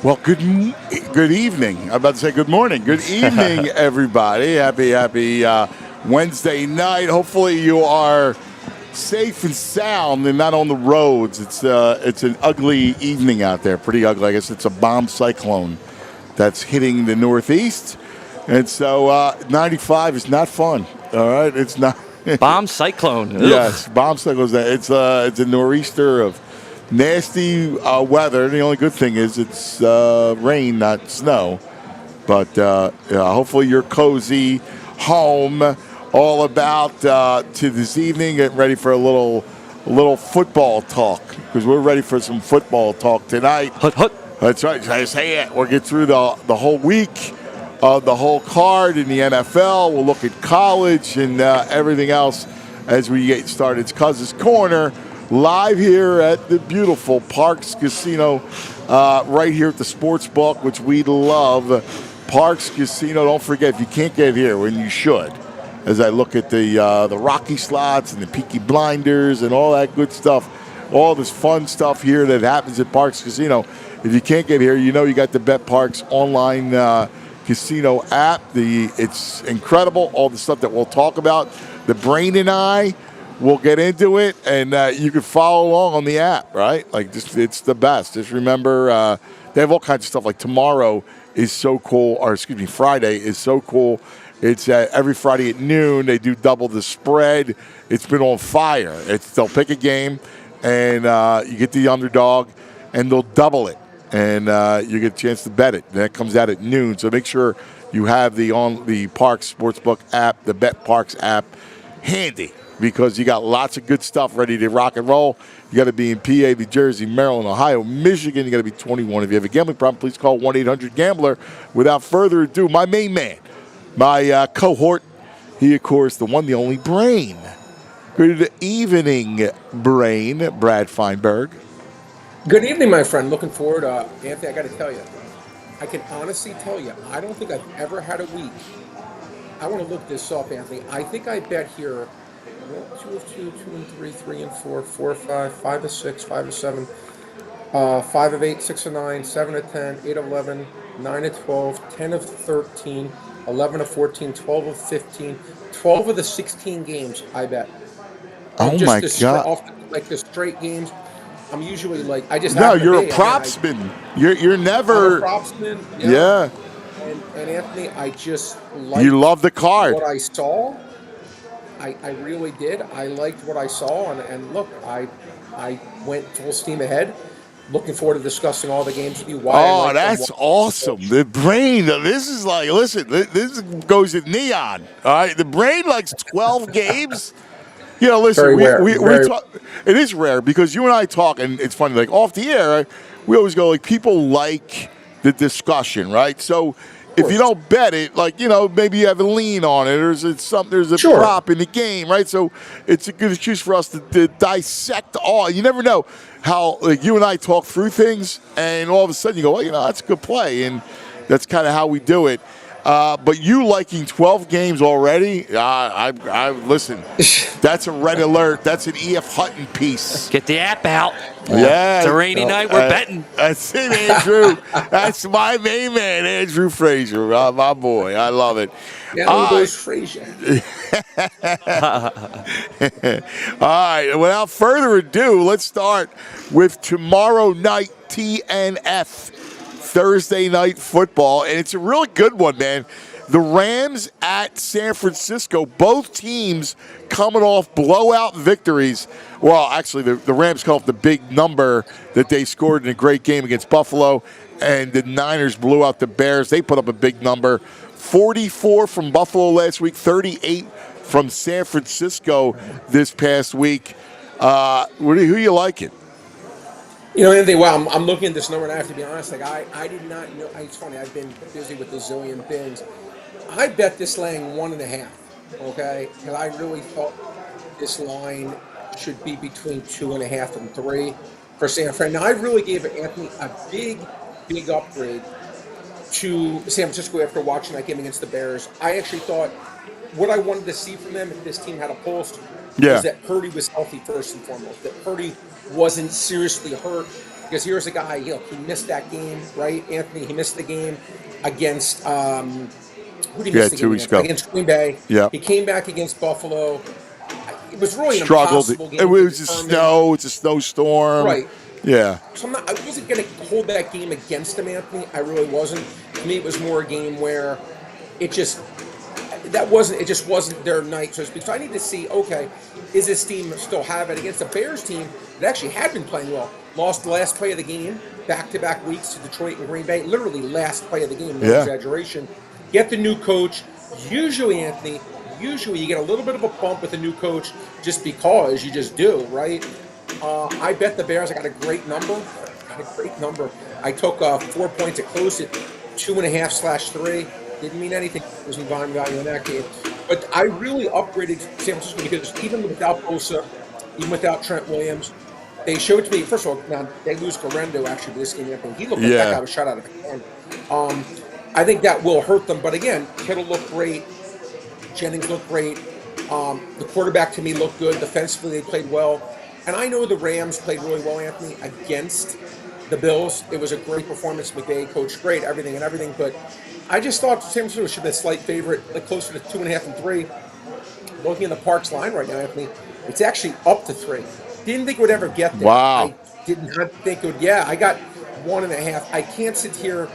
Well, good evening. I'm about to say good morning. Good evening, everybody. Happy Wednesday night. Hopefully you are safe and sound and not on the roads. It's an ugly evening out there. Pretty ugly. I guess it's a bomb cyclone that's hitting the Northeast. And so 95 is not fun. All right? It's not. Bomb cyclone. Yes, bomb cyclone. It's a nor'easter of nasty weather. The only good thing is it's rain, not snow. But hopefully you're cozy home. All about to this evening, getting ready for a little football talk because we're ready for some football talk tonight. Hut. That's right. I say it. We'll get through the whole week of the whole card in the NFL. We'll look at college and everything else as we get started. It's Cuz's Corner. Live here at the beautiful Parks Casino, right here at the sports book, which we love. Parks Casino. Don't forget, if you can't get here, when you should, as I look at the Rocky slots and the Peaky Blinders and all that good stuff, all this fun stuff here that happens at Parks Casino. If you can't get here, you know you got the Bet Parks online casino app. It's incredible, all the stuff that we'll talk about. The Brain and I. We'll get into it, and you can follow along on the app, right? Like, it's the best. Just remember, they have all kinds of stuff. Like tomorrow is so cool, or excuse me, Friday is so cool. It's every Friday at noon. They do double the spread. It's been on fire. They'll pick a game, and you get the underdog, and they'll double it, and you get a chance to bet it. And that comes out at noon. So make sure you have the Parks Sportsbook app, the Bet Parks app, handy, because you got lots of good stuff ready to rock and roll. You got to be in PA, New Jersey, Maryland, Ohio, Michigan. You got to be 21. If you have a gambling problem, please call 1-800-GAMBLER. Without further ado, my main man, my cohort, he, of course, the one, the only Brain. Good evening, Brain, Brad Feinberg. Good evening, my friend. Looking forward. Anthony, I got to tell you, I can honestly tell you, I don't think I've ever had a week. I want to look this up, Anthony. I think I bet here 2 of 2, 2 and 3, 3 and 4, 4 of 5, 5 of 6, 5 of 7, 5 of 8, 6 of 9, 7 of 10, 8 of 11, 9 of 12, 10 of 13, 11 of 14, 12 of 15, 12 of the 16 games, I bet. Oh, my God. Like the straight games, I'm usually like, I just No, you're a propsman. You're never. I'm a propsman. Yeah. And Anthony, I just like. You love the card. What I saw. I really did. I liked what I saw, and look, I went full steam ahead. Looking forward to discussing all the games with you. Why that's awesome. The Brain, this is like, listen, this goes at neon. All right, the Brain likes 12 games. You know, listen, we talk, it is rare because you and I talk, and it's funny, like off the air, right, we always go, like, people like the discussion, right? So if you don't bet it, like, you know, maybe you have a lean on it, or there's a prop in the game, right? So it's a good excuse for us to dissect all. You never know how, like, you and I talk through things, and all of a sudden you go, well, you know, that's a good play, and that's kind of how we do it. But you liking 12 games already, I listen, that's a red alert. That's an E.F. Hutton piece. Get the app out. Yeah. It's a rainy night. We're betting. That's it, Andrew. That's my main man, Andrew Frazier, my boy. I love it. Yeah, goes Frazier. All right. Without further ado, let's start with tomorrow night TNF. Thursday night football, and it's a really good one, man. The Rams at San Francisco, both teams coming off blowout victories. Well, actually, the Rams come off the big number that they scored in a great game against Buffalo, and the Niners blew out the Bears. They put up a big number. 44 from Buffalo last week, 38 from San Francisco this past week. Who you liking? You know, Anthony, well, I'm looking at this number, and I have to be honest, like, I did not know. It's funny, I've been busy with a zillion things. I bet this laying 1.5, okay? Because I really thought this line should be between 2.5 and 3 for San Fran. Now, I really gave Anthony a big upgrade to San Francisco after watching that game against the Bears. I actually thought what I wanted to see from them if this team had a pulse was that Purdy was healthy first and foremost, that Purdy wasn't seriously hurt, because here's a guy, he missed that game, right, Anthony? He missed the game against who did he miss the 2 game weeks ago. against Green Bay. Yeah. He came back against Buffalo. It was really an Struggled. impossible game. It was to a determine. snow. It's a snowstorm. Right. Yeah. So I wasn't going to hold that game against him, Anthony. I really wasn't. To me, it was more a game where it just wasn't their night, so to speak. So I need to see, okay, is this team still have it against the Bears team that actually had been playing well? Lost the last play of the game, back-to-back weeks to Detroit and Green Bay. Literally last play of the game, no exaggeration. Get the new coach. Usually, Anthony, you get a little bit of a bump with a new coach just because you just do, right? I bet the Bears. I got a great number. I took 4 points at close at 2.5/3. Didn't mean anything. There was no value in that game. But I really upgraded San Francisco because even without Bosa, even without Trent Williams, they showed to me, first of all, now they lose Gargano actually to this game. He looked like that guy was shot out of a can. I think that will hurt them. But again, Kittle looked great. Jennings looked great. The quarterback to me looked good. Defensively, they played well. And I know the Rams played really well, Anthony, against the Bills. It was a great performance. McVay coached great, everything. But I just thought San Francisco should be a slight favorite, like closer to 2.5 and 3. Looking at the Parks line right now, Anthony, it's actually up to 3. Didn't think it would ever get there. Wow. I did not think it would. Yeah, I got 1.5. I can't sit here.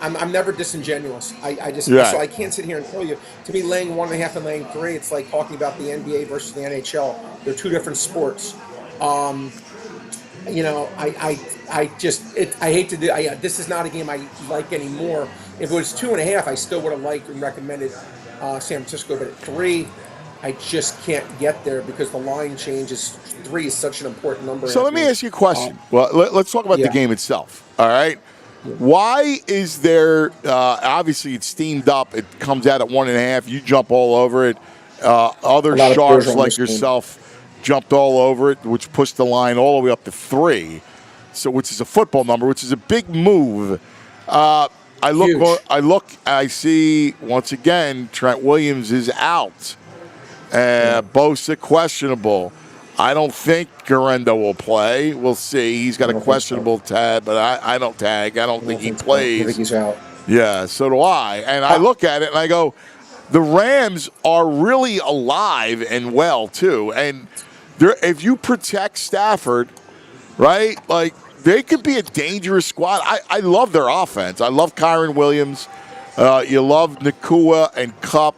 I'm never disingenuous. So I can't sit here and tell you. To me, laying 1.5 and laying 3, it's like talking about the NBA versus the NHL. They're two different sports. I hate to do. This is not a game I like anymore. If it was 2.5, I still would have liked and recommended San Francisco. But at 3, I just can't get there because the line changes. 3 is such an important number. So let me ask you a question. Let's talk about the game itself. All right. Yeah. Why is there? Obviously, it's steamed up. It comes out at 1.5. You jump all over it. Other sharks like yourself jumped all over it, which pushed the line all the way up to 3. So, which is a football number, which is a big move. I see once again Trent Williams is out. Bosa questionable. I don't think Garendo will play. We'll see. He's got a questionable tag, but I don't tag. I don't think he plays. I think he's out. Yeah, so do I. And I look at it and I go, the Rams are really alive and well too. And if you protect Stafford, right, like they could be a dangerous squad. I love their offense. I love Kyron Williams. You love Nakua and Kupp.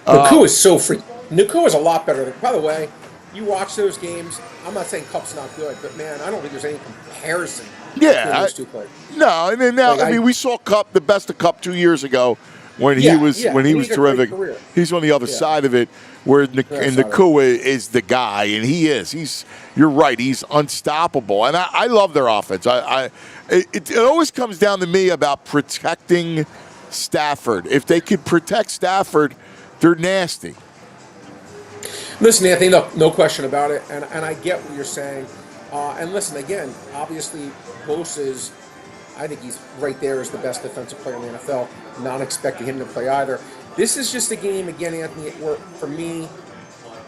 Nakua is so free. Nakua is a lot better. By the way, you watch those games. I'm not saying Kupp's not good, but man, I don't think there's any comparison between those two players. No, and then now we saw Kupp, the best of Kupp 2 years ago when he was terrific. He's on the other side of it, where Nakua is the guy, and you're right, he's unstoppable, and I love their offense. It always comes down to me about protecting Stafford. If they could protect Stafford, they're nasty. Listen, Anthony, no question about it, and I get what you're saying. And listen, again, obviously, Bosa I think he's right there as the best defensive player in the NFL. Not expecting him to play either. This is just a game, again, Anthony, where for me,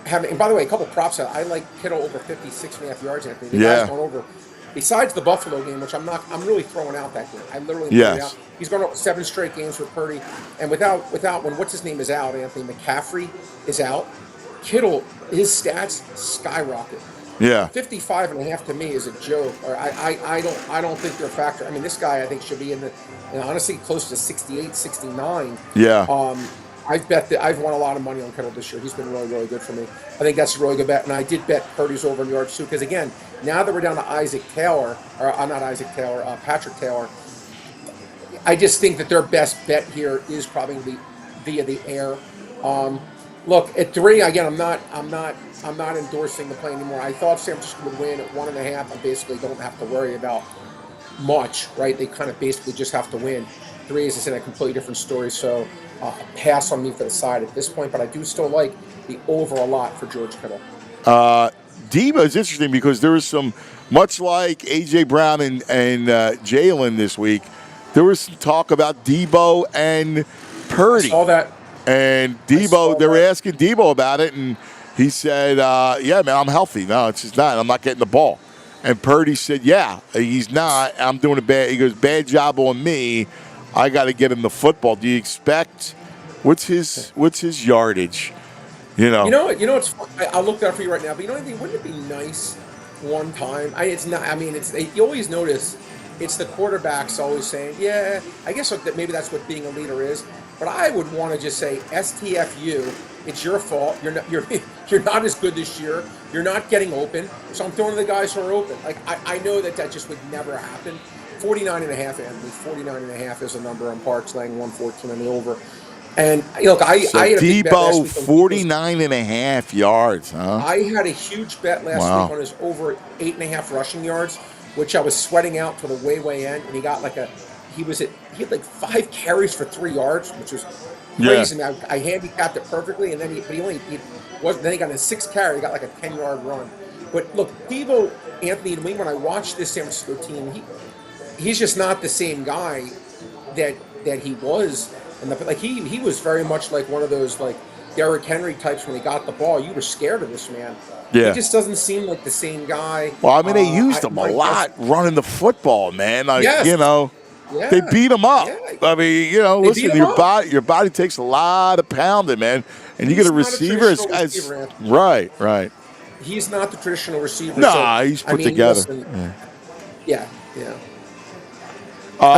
and by the way, a couple props out. I like Kittle over 56.5 yards, Anthony. The guy's gone over. Besides the Buffalo game, which I'm really throwing out that game. I literally throwing it out. He's gone over 7 straight games with Purdy. And without when what's his name is out, Anthony McCaffrey is out. Kittle, his stats skyrocket. Yeah. 55.5 to me is a joke. Or I don't think they're a factor. I mean, this guy I think should be in the honestly close to 68, 69. Yeah. I've won a lot of money on Kittle this year. He's been really, really good for me. I think that's a really good bet. And I did bet Purdy's over in yards too. Because again, now that we're down to Patrick Taylor, I just think that their best bet here is probably via the air. Look, at 3, again, I'm not endorsing the play anymore. I thought San Francisco would win at 1.5. I basically don't have to worry about much, right? They kind of basically just have to win. 3 is in a completely different story, so pass on me for the side at this point, but I do still like the over a lot for George Kittle. Debo is interesting because there was some, much like A.J. Brown and Jalen this week, there was some talk about Debo and Purdy. I saw that. And Debo, they were asking Debo about it, and he said, yeah, man, I'm healthy. No, it's just not. I'm not getting the ball. And Purdy said, yeah, he's not. I'm doing a bad. He goes, bad job on me. I got to get him the football. Do you expect? What's his yardage? You know what? I'll look that up for you right now. But you know anything? Wouldn't it be nice one time? It's not. I mean, you always notice it's the quarterbacks always saying, yeah. I guess maybe that's what being a leader is. But I would want to just say, STFU. It's your fault. You're not as good this year. You're not getting open. So I'm throwing to the guys who are open. Like I know that just would never happen. 49.5, Anthony. 49.5 is a number on Parks, laying 114 on the over. And look, I had a big bet last Debo, week on 49.5 yards, huh? I had a huge bet last week on his over 8.5 rushing yards, which I was sweating out to the way end, and he got he had like 5 carries for 3 yards, which was crazy. Yeah. I handicapped it perfectly, and then then he got a 6 carry, he got like a 10-yard run. But look, Debo, Anthony, to me, when I watched this San Francisco team, he's just not the same guy that he was. And he was very much like one of those like Derrick Henry types when he got the ball. You were scared of this man. Yeah. He just doesn't seem like the same guy. Well, I mean, they used him a lot running the football, man. Like, yes. Yeah. They beat him up. Yeah. I mean, listen, your body takes a lot of pounding, man. And you get a receiver as right. He's not the traditional receiver. Nah, he's put together. Listen, yeah.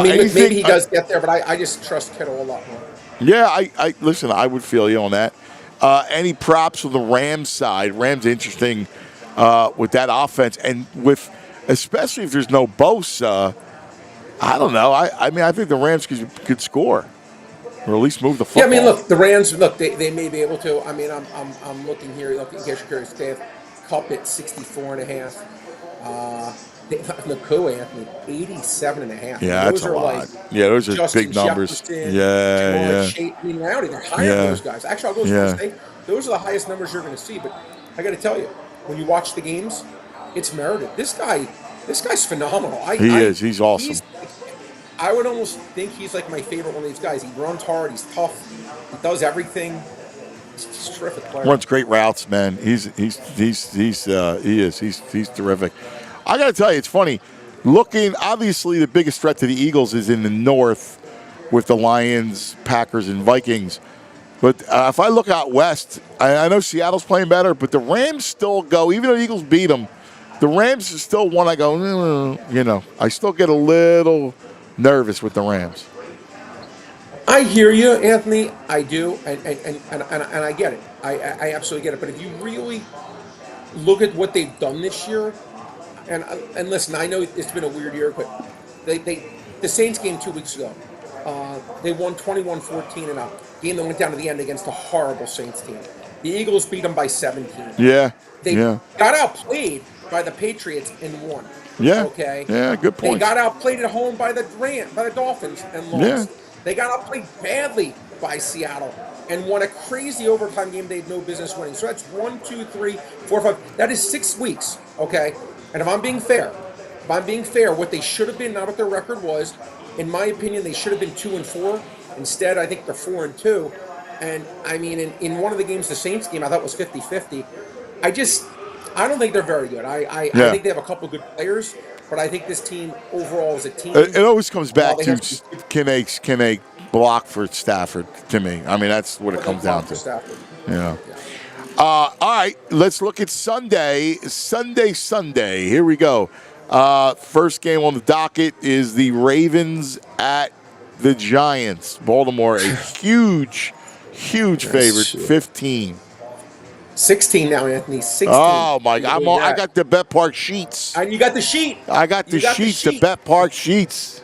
Maybe he does get there, but I just trust Kittle a lot more. Yeah, I listen, I would feel you on that. Any props on the Rams side? Rams interesting with that offense, and especially if there's no Bosa. I don't know. I mean, I think the Rams could score, or at least move the football. Yeah, I mean, look, the Rams. Look, they may be able to. I mean, I'm looking here. Look, in case you're curious, they have Cup at 64.5. Nakua, Anthony, 87.5. Yeah, that's a lot. Those are Justin big numbers. Jefferson, Yeah. Rowdy, they're higher than those guys. Actually, I'll go first. Those are the highest numbers you're going to see. But I got to tell you, when you watch the games, it's merited. This guy's phenomenal. He's awesome. I would almost think he's like my favorite one of these guys. He runs hard. He's tough. He does everything. He's a terrific player. Runs great routes, man. He's terrific. I got to tell you, it's funny. Obviously, the biggest threat to the Eagles is in the north with the Lions, Packers, and Vikings. But if I look out west, I know Seattle's playing better, but the Rams still go, even though the Eagles beat them, the Rams is still one I go, I still get a little nervous with the Rams. I hear you, Anthony. I do, and I get it. I absolutely get it. But if you really look at what they've done this year, and listen, I know it's been a weird year, but the Saints game 2 weeks ago, they won 21-14 in a game that went down to the end against a horrible Saints team. The Eagles beat them by 17. Yeah. They got outplayed by the Patriots and won. Yeah. Okay. Yeah. Good point. They got outplayed at home by the Dolphins and lost. Yeah. They got outplayed badly by Seattle and won a crazy overtime game they had no business winning. So that's 1, 2, 3, 4, 5. That is 6 weeks. Okay. And if I'm being fair, what they should have been, not what their record was, in my opinion, they should have been 2-4. Instead, I think they're 4-2. And I mean, in one of the games, the Saints game, I thought was 50-50. I don't think they're very good. I think they have a couple good players, but I think this team overall as a team. It always comes back to can they block for Stafford? To me, I mean that's what it comes down to. Stafford. Yeah. All right, let's look at Sunday. Sunday. Here we go. First game on the docket is the Ravens at the Giants. Baltimore, a huge favorite, 15. 16 now, Anthony. 16. Oh my God! I got the Bet Park sheets. And you got the sheet. I got the sheets. The Bet Park sheets.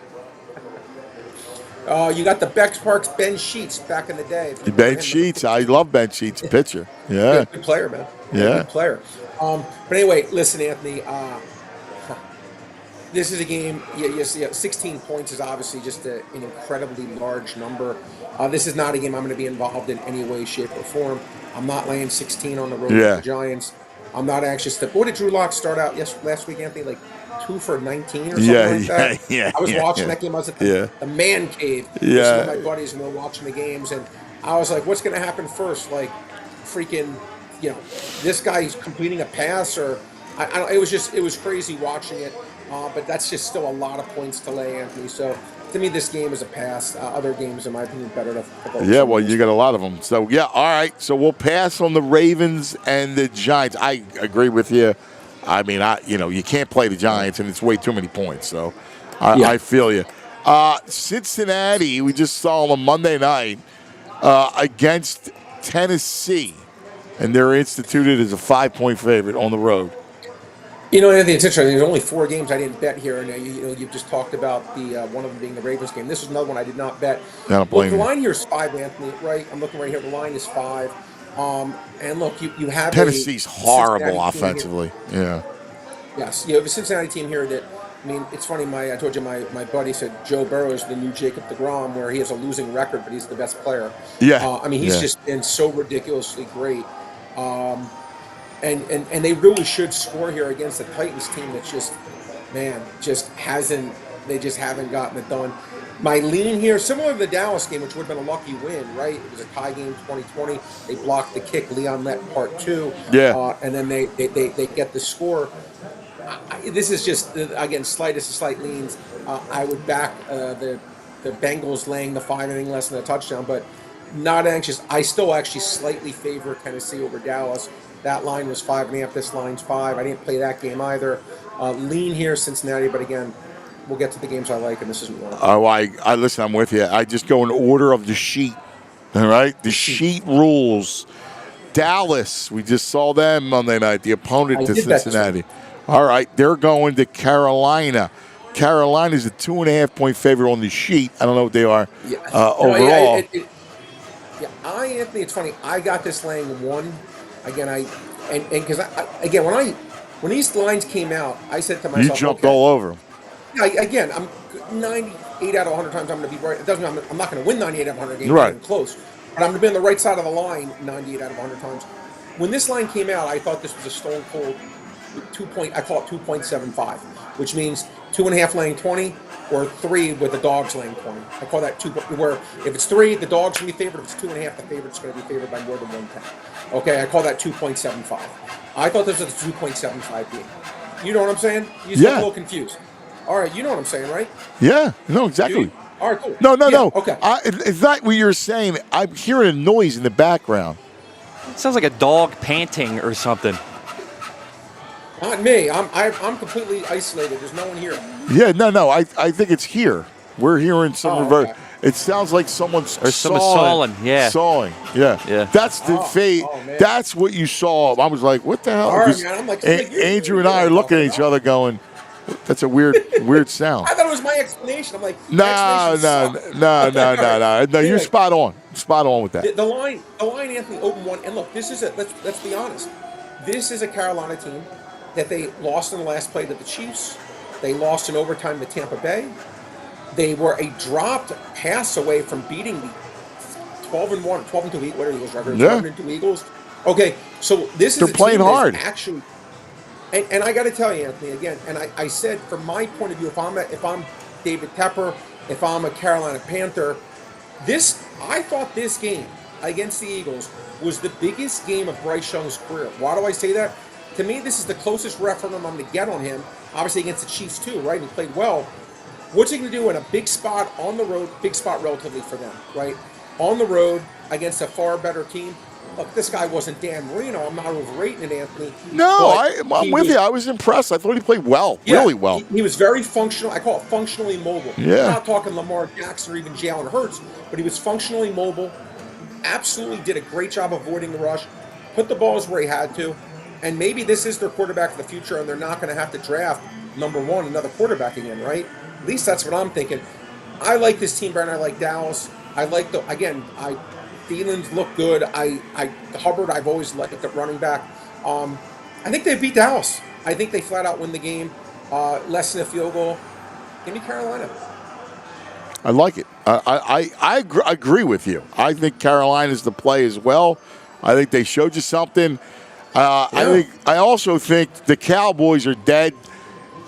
Oh, you got the Bet Parks Ben Sheets back in the day. Ben Sheets. I love Ben Sheets. Pitcher. Yeah. Good player, man. Yeah. Good player. But anyway, listen, Anthony. This is a game. Yeah, 16 points is obviously just an incredibly large number. This is not a game I'm going to be involved in any way, shape, or form. I'm not laying 16 on the road with the Giants. I'm not anxious to. What did Drew Lock start out last week, Anthony? Like 2 for 19 or something like that? Yeah. I was watching that game. I was at the man cave with some of my buddies, and we were watching the games. And I was like, what's going to happen first? Like, freaking, this guy's completing a pass, or it was crazy watching it. But that's just still a lot of points to lay, Anthony. So to me, this game is a pass. Other games, in my opinion, better to go. Yeah, well, you got a lot of them. So, yeah, all right. So we'll pass on the Ravens and the Giants. I agree with you. I mean, you can't play the Giants, and it's way too many points. So I feel you. Cincinnati, we just saw on Monday night against Tennessee, and they're instituted as a 5-point favorite on the road. Anthony, it's interesting. There's only 4 games I didn't bet here, and you've just talked about the one of them being the Ravens game. This is another one I did not bet. Look, the line here is 5, Anthony. Right? I'm looking right here. The line is 5. And look, you have Tennessee's horrible offensively. Yeah. Yes, you have a Cincinnati team here that. I mean, it's funny. I told you my buddy said Joe Burrow is the new Jacob deGrom, where he has a losing record, but he's the best player. Yeah. He's just been so ridiculously great. And they really should score here against the Titans team that's just haven't gotten it done. My lean here, similar to the Dallas game, which would have been a lucky win, right? It was a tie game, 2020. They blocked the kick, Leon Lett part 2. Yeah. And then they get the score. This is just, again, slight leans. I would back the Bengals laying the 5 anything less than a touchdown, but not anxious. I still actually slightly favor Tennessee over Dallas. That line was 5.5. This line's 5. I didn't play that game either. Lean here, Cincinnati, but again, we'll get to the games I like, and this isn't one. Oh, I listen. I'm with you. I just go in order of the sheet. All right, the sheet rules. Dallas, we just saw them Monday night. The opponent to Cincinnati. All right, they're going to Carolina. Carolina's a 2.5-point favorite on the sheet. I don't know what they are overall. Anthony, it's funny. I got this laying 1. Again, because when these lines came out, I said to myself, you jumped all over them. Yeah, again, I'm 98 out of 100 times I'm going to be right. It doesn't mean I'm not going to win 98 out of 100 games. Right. I'm close. But I'm going to be on the right side of the line 98 out of 100 times. When this line came out, I thought this was a stone cold I call it 2.75, which means 2.5 laying 20 or 3 with the dogs laying 20. I call that 2, where if it's 3, the dog's going to be favored. If it's 2.5, the favorite's going to be favored by more than 1/10. Okay, I call that 2.75. I thought this was a 2.75 game. You know what I'm saying? You just a little confused. All right, you know what I'm saying, right? Yeah, no, exactly. All right, cool. No. Okay. It's not what you're saying. I'm hearing a noise in the background. It sounds like a dog panting or something. Not me. I'm completely isolated. There's no one here. Yeah, no. I think it's here. We're hearing some reverse. Okay. It sounds like someone's sawing. Yeah. Sawing. Yeah. That's the fate. That's what you saw. I was like, what the hell? All right, man. I'm like, Andrew and I are looking at each other going, that's a weird sound. I thought it was my explanation. I'm like, No. You're spot on. Spot on with that. The line, Anthony, open 1. And look, this is let's be honest. This is a Carolina team that they lost in the last play to the Chiefs. They lost in overtime to Tampa Bay. They were a dropped pass away from beating the 12-2, whatever Eagles record, 12-2 Eagles. Okay, so this is they're playing hard. Actually, and I got to tell you, Anthony, again, and I said from my point of view, if I'm David Tepper, if I'm a Carolina Panther, I thought this game against the Eagles was the biggest game of Bryce Young's career. Why do I say that? To me, this is the closest referendum I'm going to get on him. Obviously against the Chiefs too, right? He played well. What's he going to do in a big spot on the road? Big spot relatively for them, right? On the road against a far better team. Look, this guy wasn't Dan Marino. I'm not overrating it, Anthony. No, I'm with you. I was impressed. I thought he played well, really well. He was very functional. I call it functionally mobile. Yeah. I'm not talking Lamar Jackson or even Jalen Hurts, but he was functionally mobile. Absolutely did a great job avoiding the rush. Put the balls where he had to. And maybe this is their quarterback for the future, and they're not going to have to draft number 1, another quarterback again, right? At least that's what I'm thinking. I like this team, Brandon. I like Dallas. I like Thielens look good. Hubbard, I've always liked at running back. I think they beat Dallas. I think they flat out win the game. Less than a field goal. Give me Carolina. I like it. I agree with you. I think Carolina's the play as well. I think they showed you something. I also think the Cowboys are dead.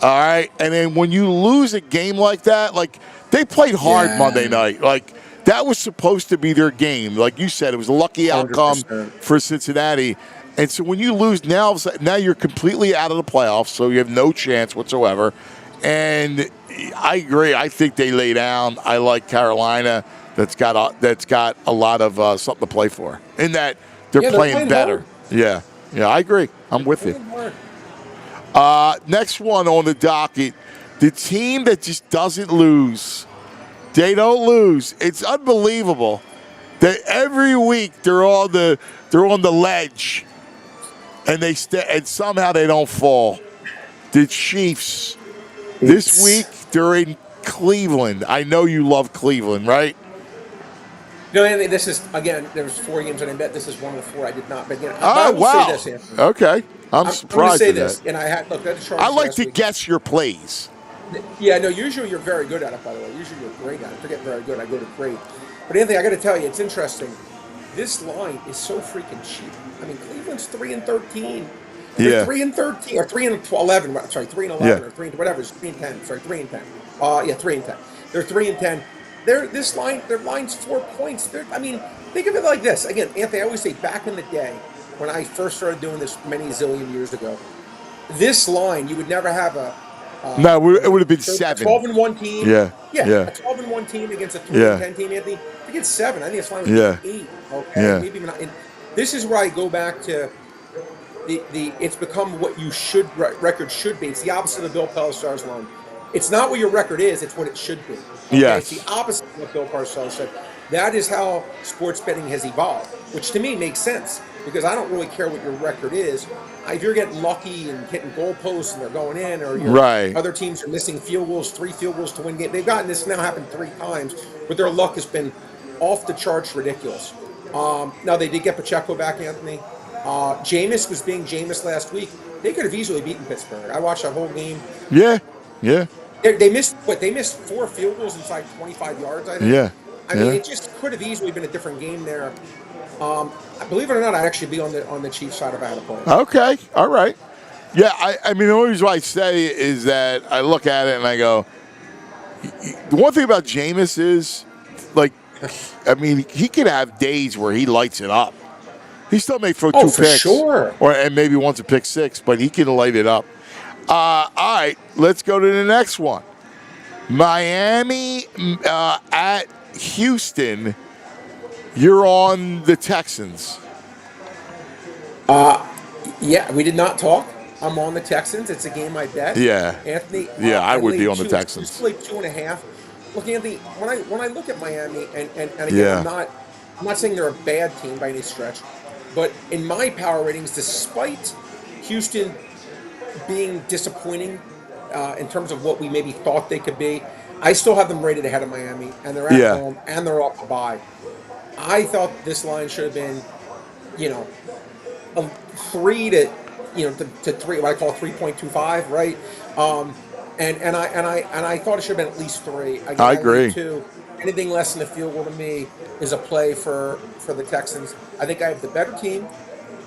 All right, and then when you lose a game like that, like they played hard Monday night, like that was supposed to be their game. Like you said, it was a lucky outcome 100%. For Cincinnati, And so when you lose now you're completely out of the playoffs, so you have no chance whatsoever. And I agree. I think they lay down. I like Carolina. That's got a lot of something to play for. In that they're playing better. Hard. Yeah, I agree. I'm with you. Next one on the docket, the team that just doesn't lose. They don't lose. It's unbelievable that every week they're on the ledge, and and somehow they don't fall. The Chiefs. This week they're in Cleveland. I know you love Cleveland, right? No, Anthony, this is, again, there was 4 games that I bet. This is one of the 4 I did not bet. But I will say this, Anthony. Okay. I'm surprised. I'm going to say at this, that. and I like to guess your plays. Yeah, no, usually you're very good at it, by the way. Usually you're great at it. Forget very good, I go to great. But Anthony, I got to tell you, it's interesting. This line is so freaking cheap. I mean, Cleveland's 3-13. They're 3-13 or 3-11. Sorry, 3-11 or 3 whatever. It's 3-10. Sorry, 3-10. 3-10. They're 3-10. Their line's 4 points. I mean, think of it like this. Again, Anthony, I always say back in the day when I first started doing this many zillion years ago, this line you would never have a. No, it would have been 7. 12-1 team. Yeah. A 12-1 team against a 3-10 team, Anthony. I think it's 7. I think it's line was 8. Okay, maybe even not. And this is where I go back to the. It's become what you record should be. It's the opposite of the Bill Pelissar's line. It's not what your record is; it's what it should be. Okay? Yes. It's the opposite of what Bill Parcells said. That is how sports betting has evolved, which to me makes sense because I don't really care what your record is. If you're getting lucky and hitting goalposts and they're going in, or other teams are missing field goals, 3 field goals to win games. They've gotten this now happened 3 times, but their luck has been off the charts ridiculous. Now they did get Pacheco back, Anthony. Jameis was being Jameis last week. They could have easily beaten Pittsburgh. I watched that whole game. Yeah. They missed 4 field goals inside 25 yards, I think. Yeah. I mean, it just could have easily been a different game there. Believe it or not, I'd actually be on the Chiefs side if I had a play. Okay. All right. Yeah, I mean, the only reason why I say is that I look at it and I go, the one thing about Jameis is, like, I mean, he could have days where he lights it up. He still may throw 2 picks. For sure. And maybe once a pick 6, but he can light it up. All right, let's go to the next one. Miami at Houston. You're on the Texans. Yeah, we did not talk. I'm on the Texans. It's a game I bet. Yeah. Anthony. Yeah, I would be on the Texans. Just played 2.5. Look, Anthony, when I look at Miami, and again, I'm not saying they're a bad team by any stretch, but in my power ratings, despite Houston being disappointing in terms of what we maybe thought they could be, I still have them rated ahead of Miami, and they're at home, and they're off a bye. I thought this line should have been, a 3 to 3, what I call 3.25, right? And I thought it should have been at least 3. Again, I agree. 2. Anything less than a field goal to me is a play for the Texans. I think I have the better team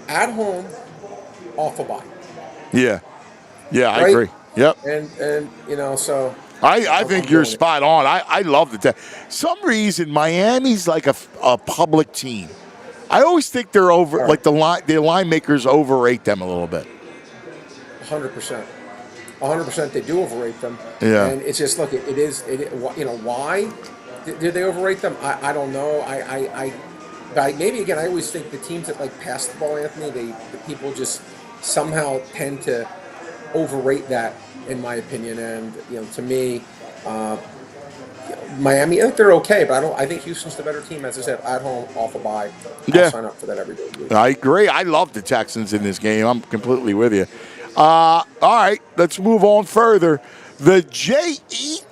at home, off a bye. Yeah, I right? agree. Yep. And so. I think you're spot on. I love the Texans. Some reason Miami's like a public team. I always think they're over, like the line makers overrate them a little bit. 100%. 100% they do overrate them. Yeah. And it's just, look, why did they overrate them? I don't know. Maybe, again, I always think the teams that pass the ball, Anthony, the people just somehow tend to overrate that, in my opinion. And, to me, Miami, I think they're okay, but I think Houston's the better team, as I said, at home, off a bye. I'll sign up for that every day. I agree. I love the Texans in this game. I'm completely with you. All right, let's move on further. The Jets,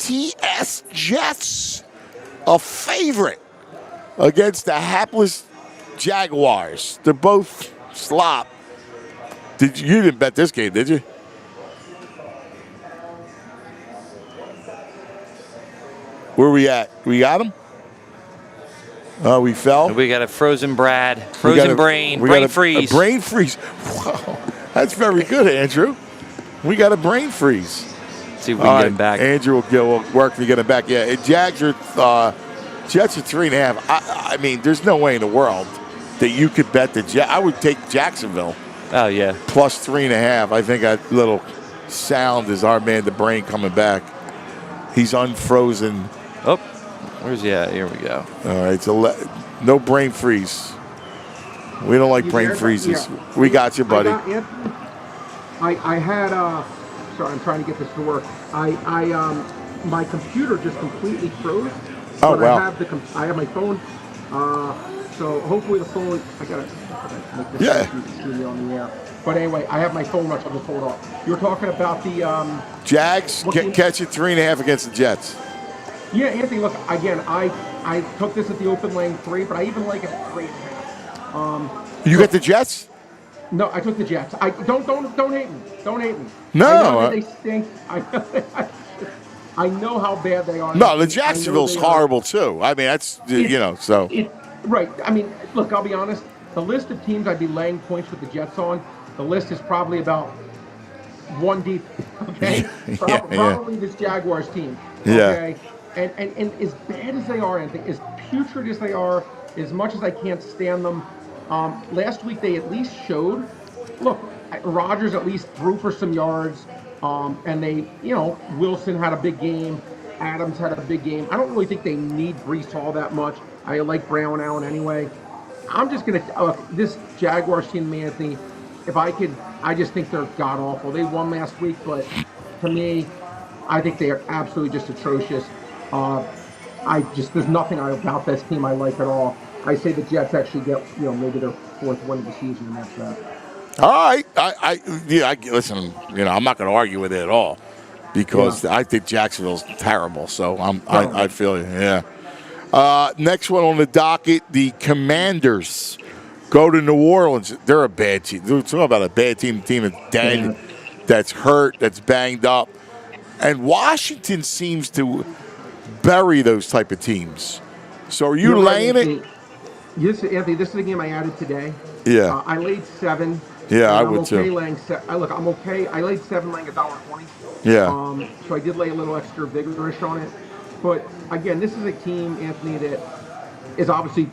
a favorite against the hapless Jaguars. They're both slop. You didn't bet this game, did you? Where we at? We got him? We fell? We got a frozen brain freeze. A brain freeze. Wow. That's very good, Andrew. We got a brain freeze. Let's see if we can get him back. Andrew will work to get him back. Yeah, Jets are 3.5. I mean, there's no way in the world that you could bet the Jets. I would take Jacksonville. Oh, yeah. Plus 3.5. I think that little sound is our man, the brain, coming back. He's unfrozen. Oh, where's he at? Here we go. All right, so no brain freeze. We don't like brain freezes. Yeah. We got you, buddy. I had sorry, I'm trying to get this to work. My computer just completely froze. Oh, wow. I have my phone. So hopefully the phone. I gotta make this on the air. But anyway, I have my phone. I'll just hold off. You were talking about the Jags catch it 3.5 against the Jets. Yeah, Anthony. Look, again, I took this at the open laying 3, but I even like it at 3.5. You got the Jets? No, I took the Jets. Don't hate me. Don't hate me. No, I know they stink. I know how bad they are. No, the Jacksonville's horrible too. I mean, that's so. Right. I mean, look, I'll be honest. The list of teams I'd be laying points with the Jets on, the list is probably about 1 deep. Okay, probably this Jaguars team. Okay, and as bad as they are, Anthony, as putrid as they are, as much as I can't stand them. Last week they at least showed. Look, Rodgers at least threw for some yards. And they, Wilson had a big game. Adams had a big game. I don't really think they need Breece Hall that much. I like Brown Allen anyway. I'm just going to, this Jaguars team, Anthony, I just think they're god-awful. They won last week, but to me, I think they are absolutely just atrocious. There's nothing about this team I like at all. I say the Jets actually get, maybe their 4th win of the season, and that's that. All right, listen. I'm not going to argue with it at all because I think Jacksonville's terrible. So I feel you. Yeah. Next one on the docket: the Commanders go to New Orleans. They're a bad team. We're talking about a bad team. Team that's dead, that's hurt, that's banged up, and Washington seems to bury those type of teams. So are you laying it? Yes, Anthony. This is a game I added today. Yeah. I laid 7. Yeah, I would too. I'm okay. I laid 7, laying $1.20. Yeah. So I did lay a little extra vigorish on it. But again, this is a team, Anthony, that is obviously,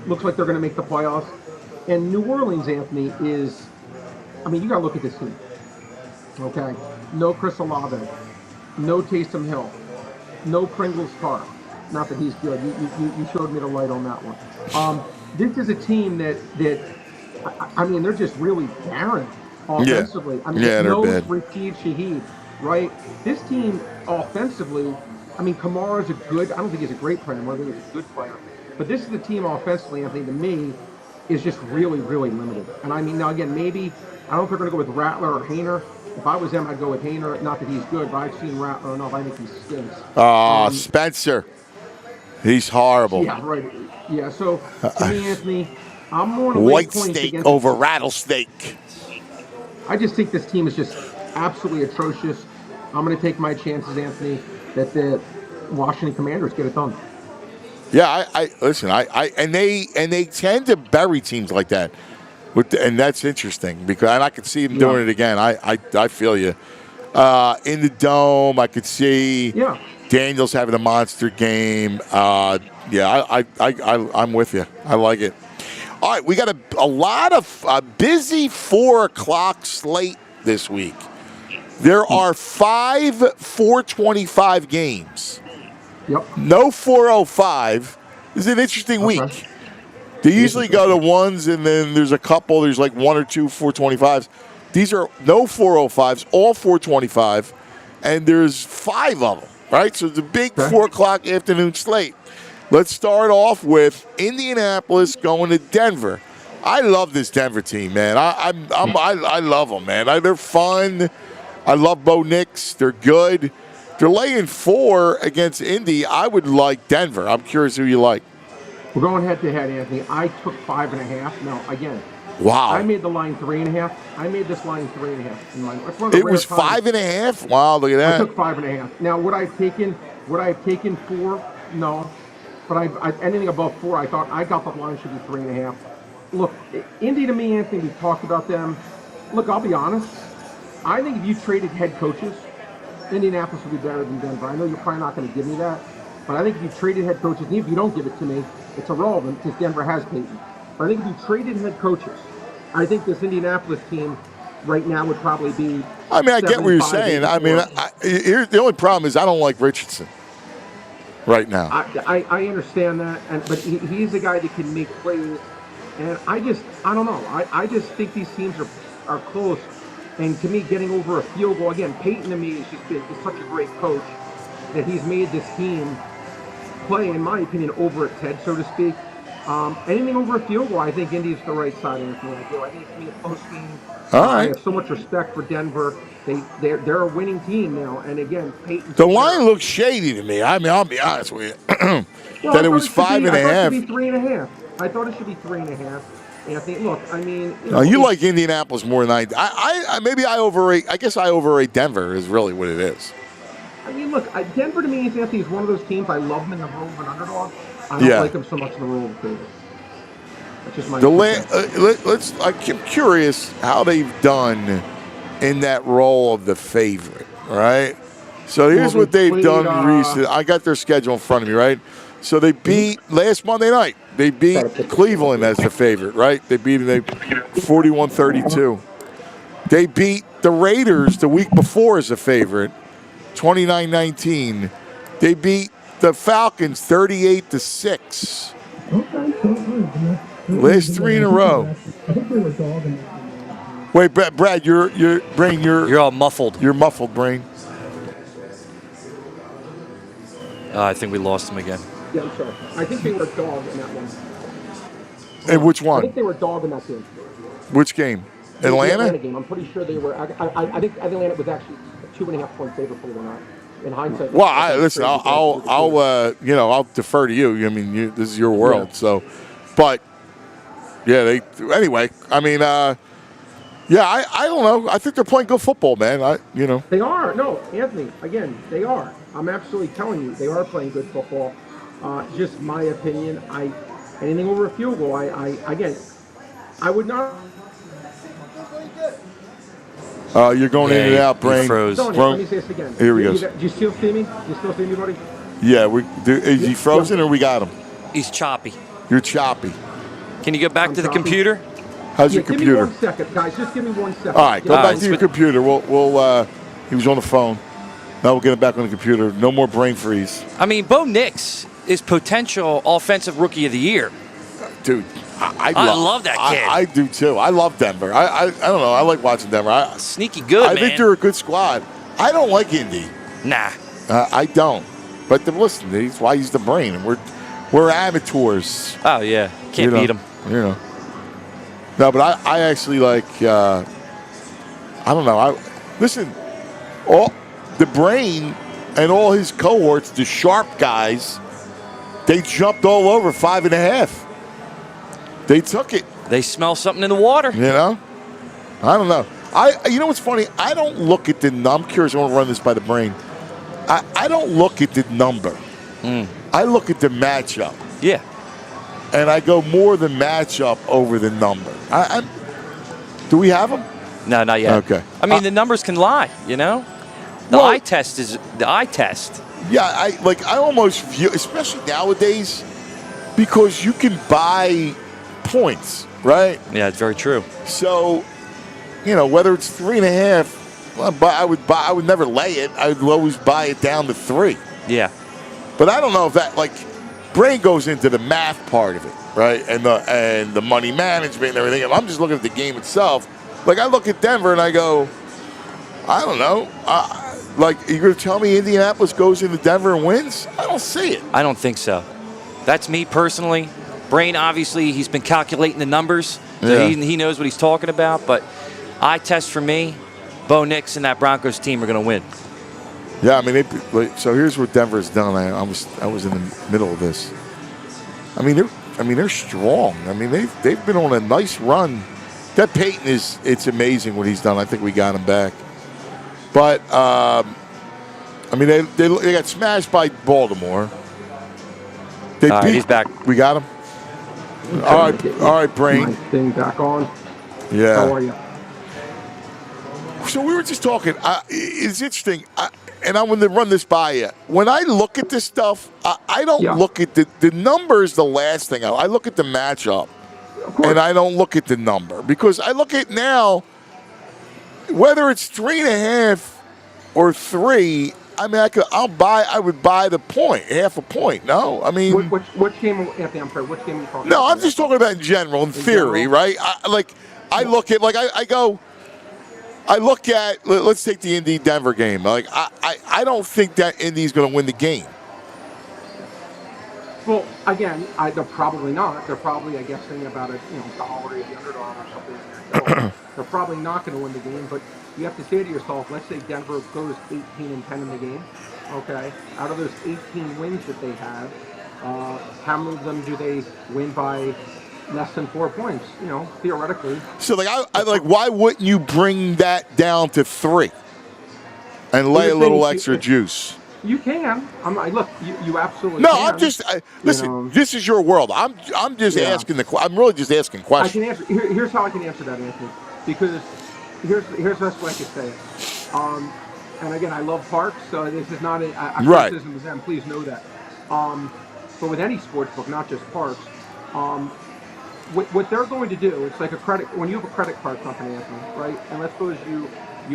looks like they're going to make the playoffs. And New Orleans, Anthony, is, you got to look at this team. Okay. No Chris Olave. No Taysom Hill. No Pringles Park. Not that he's good. You showed me the light on that one. This is a team that they're just really barren offensively. No Rashid Shaheed, right? This team offensively, Kamara's I don't think he's a great player. I think he's a good player. But this is the team offensively, Anthony, to me, is just really, really limited. And now again, maybe, I don't know if they're going to go with Rattler or Hainer. If I was them, I'd go with Hainer. Not that he's good, but I've seen Rattler enough. I think he stinks. Spencer. He's horrible. Yeah, right. Yeah, so to me, Anthony, I'm more white steak over rattlesnake. I just think this team is just absolutely atrocious. I'm going to take my chances, Anthony, that the Washington Commanders get it done. Yeah, I listen. And they tend to bury teams like that, and that's interesting because I could see them doing it again. I feel you. In the dome, I could see. Yeah. Daniels having a monster game. I'm with you. I like it. All right, we got a lot of busy 4 o'clock slate this week. There are 5 4:25 games. Yep. No 4:05. This is an interesting week. They usually go to ones, and then there's a couple. There's like 1 or 2 4:25s. These are no 4:05s, all 4:25, and there's 5 of them. Right, so it's a big 4 o'clock afternoon slate. Let's start off with Indianapolis going to Denver. I love this Denver team, man. I love them, man. They're fun. I love Bo Nix. They're good. They're laying 4 against Indy. I would like Denver. I'm curious who you like. We're going head to head, Anthony. I took 5.5. Now again. Wow. I made the line 3.5. I made this line 3.5. It was 5.5? Wow, look at that. I took 5.5. Now, would I have taken 4? No. But anything above 4, I thought I got the line should be 3.5. Look, Indy to me, Anthony, we've talked about them. Look, I'll be honest. I think if you traded head coaches, Indianapolis would be better than Denver. I know you're probably not going to give me that. But I think if you traded head coaches, and if you don't give it to me, it's irrelevant because Denver has Peyton. I think if you traded head coaches, I think this Indianapolis team right now would probably be. I mean, I get what you're 75, saying. I 84. mean, here's the only problem is I don't like Richardson right now. I understand that, but he's the guy that can make plays, and I don't know. I just think these teams are close, and to me, getting over a field goal again. Peyton to me is such a great coach that he's made this team play, in my opinion, over its head, so to speak. Anything over a field goal, I think Indy's the right side of it. I think it's going to be a close game. All right. I have so much respect for Denver. They're a winning team now, and again, Peyton. The line looks shady to me. I mean, I'll be honest with you. Well, that it was 5.5. I thought it should be 3.5. I thought it should be 3.5. Anthony, look, I mean, you like Indianapolis more than I. Maybe I overrate. I guess I overrate Denver. Is really what it is. I mean, look, Denver to me, Anthony, is one of those teams. I love them in the role of an underdog. I don't like them so much in the role of a favorite. That's just my. I'm curious how they've done in that role of the favorite. Right. So here's what they've done recently. I got their schedule in front of me. Right. So they beat last Monday night. They beat Cleveland as the favorite. Right. They beat them 41-32. They beat the Raiders the week before as a favorite, 29-19. They beat the Falcons 38-6. Last 3 in a row. Wait, Brad, your brain, you're all muffled. You're muffled, brain. I think we lost him again. Yeah, I'm sorry. I think they were a dog in that one. And which one? I think they were a dog in that game. Which game? Atlanta? Atlanta? The game. I'm pretty sure they were. I think Atlanta was actually a 2.5 point favorite for them or not. In hindsight. Well, listen, I'll defer to you. I mean, this is your world, so. But yeah, anyway. I mean, I don't know. I think they're playing good football, man. They are. No, Anthony. Again, they are. I'm absolutely telling you, they are playing good football. Just my opinion. Anything over a field goal, I would not. You're going in and out, brain. Froze. Let me say this again. Here we go. Do you still see me? Buddy? Yeah, is he frozen or we got him? He's choppy. You're choppy. Can you go back to the computer? How's your computer? Give me 1 second, guys. Just give me 1 second. All right, go back to your computer. We'll. He was on the phone. Now we'll get him back on the computer. No more brain freeze. I mean, Bo Nix is potential offensive rookie of the year. Dude, I love that kid. I do too. I love Denver. I don't know. I like watching Denver. Sneaky good, I think they're a good squad. I don't like Indy. Nah. I don't. But listen, that's why he's the brain. And we're amateurs. Oh, yeah. Can't beat him. No, but I actually like, I don't know. Listen, all the brain and all his cohorts, the sharp guys, they jumped all over 5.5. They took it. They smell something in the water. I don't know. You know what's funny? I don't look at the I'm curious. I want to run this by the brain. I don't look at the number. I look at the matchup. Yeah. And I go more the matchup over the number. Do we have them? No, not yet. Okay. I mean, the numbers can lie, The eye test is the eye test. Yeah, I almost view, especially nowadays, because you can buy points, right? Yeah, it's very true. So, whether it's 3.5, I would never lay it. I would always buy it down to 3. Yeah. But I don't know if that brain goes into the math part of it, right? And the money management and everything. I'm just looking at the game itself. I look at Denver and I go, I don't know. You're going to tell me Indianapolis goes into Denver and wins? I don't see it. I don't think so. That's me personally. Brain, obviously, he's been calculating the numbers. So he knows what he's talking about. But eye test for me, Bo Nix and that Broncos team are going to win. Yeah, I mean, so here's what Denver's done. I was in the middle of this. I mean, they're strong. I mean, they've been on a nice run. That Peyton it's amazing what he's done. I think we got him back. But I mean, they got smashed by Baltimore. He's back. We got him. All right, brain. My thing back on. Yeah. How are you? So we were just talking. It's interesting, and I'm going to run this by you. When I look at this stuff, I don't look at the numbers. The last thing I look at the matchup. and I don't look at the number because I look at now whether it's 3.5 or 3. I mean, I would buy the point, half a point. No, I mean, which game, Anthony? I'm sorry. Which game are you talking about? No, I'm just talking about in general, in theory, right? I look at I look at. Let's take the Indy Denver game. Like I don't think that Indy's going to win the game. Well, again, they're probably not. They're probably, I guess, thinking about it, dollar or the underdog or something. They're probably not going to win the game, but you have to say to yourself, let's say Denver goes 18-10 in the game. Okay, out of those 18 wins that they have, how many of them do they win by less than 4 points? Theoretically. So, why wouldn't you bring that down to 3 and lay a little extra juice? You can. Look, you absolutely no, can. I'm just listen. This is your world. I'm just asking I'm really just asking questions. I can answer. Here's how I can answer that, Anthony. Because here's the best way I can say it. And again, I love Parks, so this is not a criticism of them. Please know that. But with any sports book, not just Parks, what they're going to do, it's like a credit. When you have a credit card company, Anthony, right? And let's suppose you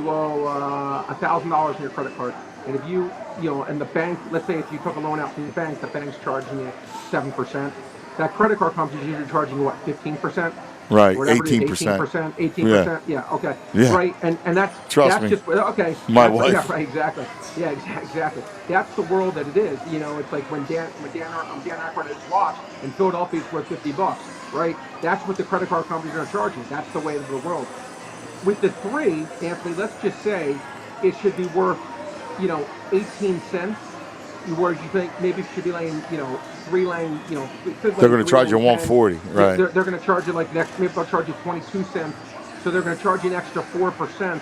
owe $1,000 on your credit card. And if and the bank, let's say if you took a loan out from the bank's charging you 7%. That credit card company is usually charging you what, 15%? Right, 18%. 18%. Yeah. Okay. Yeah. Right. And that's me. Just okay. My wife. Yeah. Right. Exactly. Yeah. Exactly. That's the world that it is. It's like when Dan Aykroyd had his watch in Philadelphia is worth $50. Right. That's what the credit card companies are charging. That's the way of the world. With the 3, Anthony, let's just say it should be worth 18 cents, where you think maybe it should be laying, 3 laying, they're going to charge you 140, right? They're going to charge you maybe they'll charge you 22 cents, so they're going to charge you an extra 4%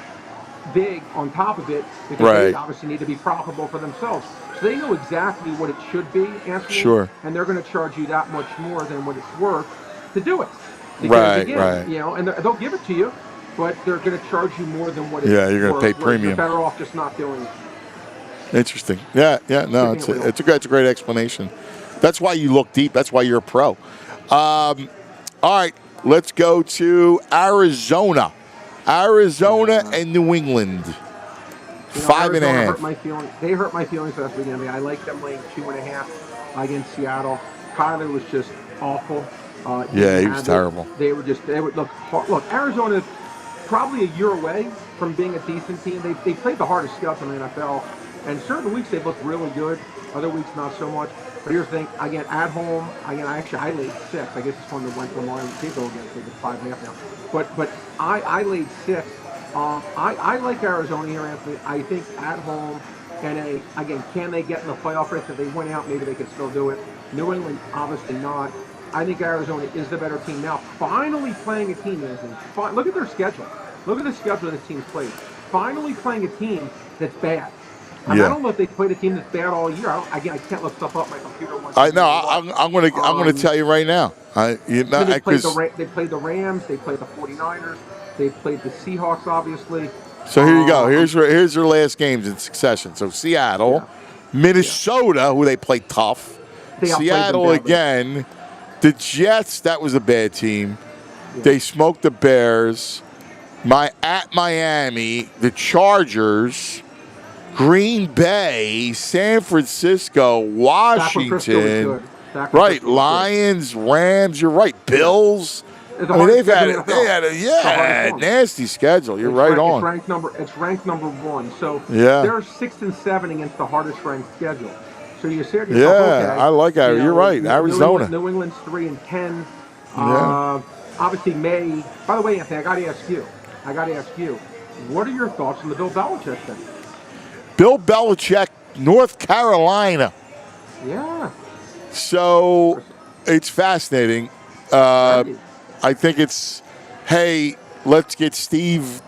big on top of it because they obviously need to be profitable for themselves. So they know exactly what it should be, Anthony. Sure. And they're going to charge you that much more than what it's worth to do it. Right. And they'll give it to you, but they're going to charge you more than what it's worth. Yeah, you're going to pay premium. You're better off just not doing it. Interesting. Yeah. No, it's a great explanation. That's why you look deep. That's why you're a pro. All right, let's go to Arizona. And New England. 5.5. They hurt my feelings last weekend. I like them laying 2.5 against Seattle. Kyler was just awful. He was terrible. They would look. Arizona is probably a year away from being a decent team. They played the hardest schedule in the NFL. And certain weeks they look really good, other weeks not so much. But here's the thing, again, at home, I laid 6. I guess it's one that went to Lamar and Pico again, so it's 5.5 now. But I laid 6. I like Arizona here, Anthony. I think at home, and again, can they get in the playoff race? If they win out, maybe they can still do it. New England, obviously not. I think Arizona is the better team now. Finally playing a team, Anthony. Look at their schedule. Look at the schedule this team's played. Finally playing a team that's bad. I don't know if they played a team that's bad all year. I can't look stuff up on my computer. I know. I'm going to tell you right now. They played the Rams. They played the 49ers. They played the Seahawks, obviously. So here you go. Here's their last games in succession. So Seattle, Minnesota, who they played tough. Seattle again. The Jets, that was a bad team. Yeah. They smoked the Bears. At Miami, the Chargers. Green Bay, San Francisco, Washington, right? Lions, Rams. You're right. Bills. They've had a nasty schedule. You're right on. It's ranked number 1. So they're 6 and 7 against the hardest ranked schedule. So you say to yourself, I like that. You're right. Arizona. New England's 3 and 10. Obviously, May. By the way, Anthony, I got to ask you. What are your thoughts on the Bill Belichick thing? Bill Belichick, North Carolina. Yeah. So it's fascinating. I think it's, hey, let's get Steve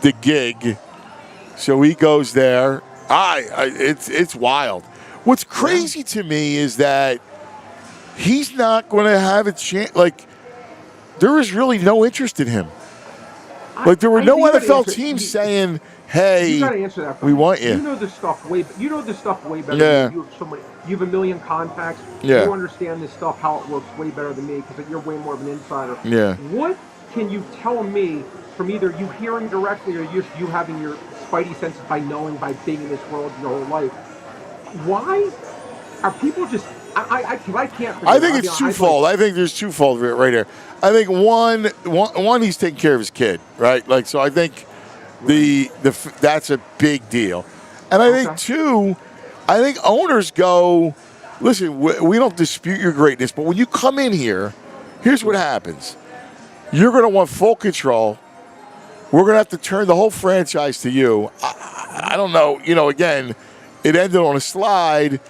the gig. So he goes there. It's wild. What's crazy to me is that he's not going to have a chance. Like, there is really no interest in him. Like there were no you gotta NFL answer- teams you- saying, "Hey, You got to answer that. For we me. want you." You know this stuff way. You know this stuff way better Yeah. than me. You have so many. You have a million contacts. Yeah. You understand this stuff, how it works, way better than me because you're way more of an insider. Yeah. What can you tell me from either you hearing directly or you having your spidey senses by knowing, by being in this world your whole life? Why are people just? I can't. I think it's twofold. I think there's twofold right here. I think one he's taking care of his kid, right? Like so. I think that's a big deal, and I think two, I think owners go, listen, we don't dispute your greatness, but when you come in here, here's what happens: you're going to want full control. We're going to have to turn the whole franchise to you. I don't know. Again, it ended on a slide.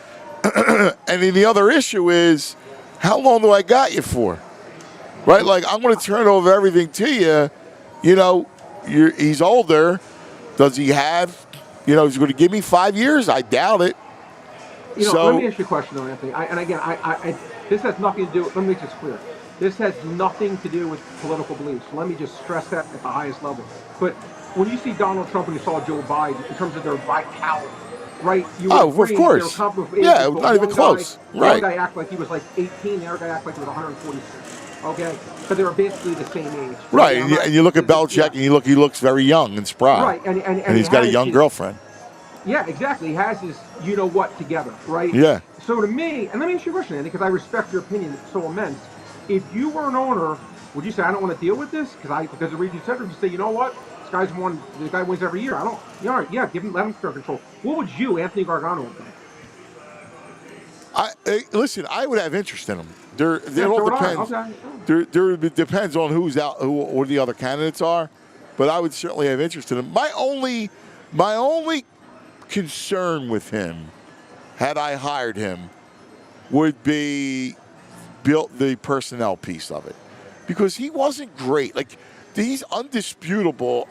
And then the other issue is, how long do I got you for? Right? Like, I'm going to turn over everything to you. He's older. Does he have, he's going to give me 5 years? I doubt it. Let me ask you a question, though, Anthony. This has nothing to do, let me make this clear. This has nothing to do with political beliefs. So let me just stress that at the highest level. But when you see Donald Trump and you saw Joe Biden, in terms of their vitality, right? Of course. Yeah, not even close. Right. One guy acted like he was like 18, the other guy acted like he was 146. Okay? But they were basically the same age. Right. And you look at Belichick and he looks very young and spry. Right. And he's got a young girlfriend. Yeah, exactly. He has his you-know-what together, right? Yeah. So to me, and let me ask you a question, Andy, because I respect your opinion so immense. If you were an owner, would you say, I don't want to deal with this? Because the reason you said it, would you say, you know what? This guy wins every year. I don't, let him clear control. What would you, Anthony Gargano, think? Listen, I would have interest in him. It all depends. Okay. It depends on who's out, who the other candidates are, but I would certainly have interest in him. My only concern with him, had I hired him, would be built the personnel piece of it, because he wasn't great. Like, he's undisputable.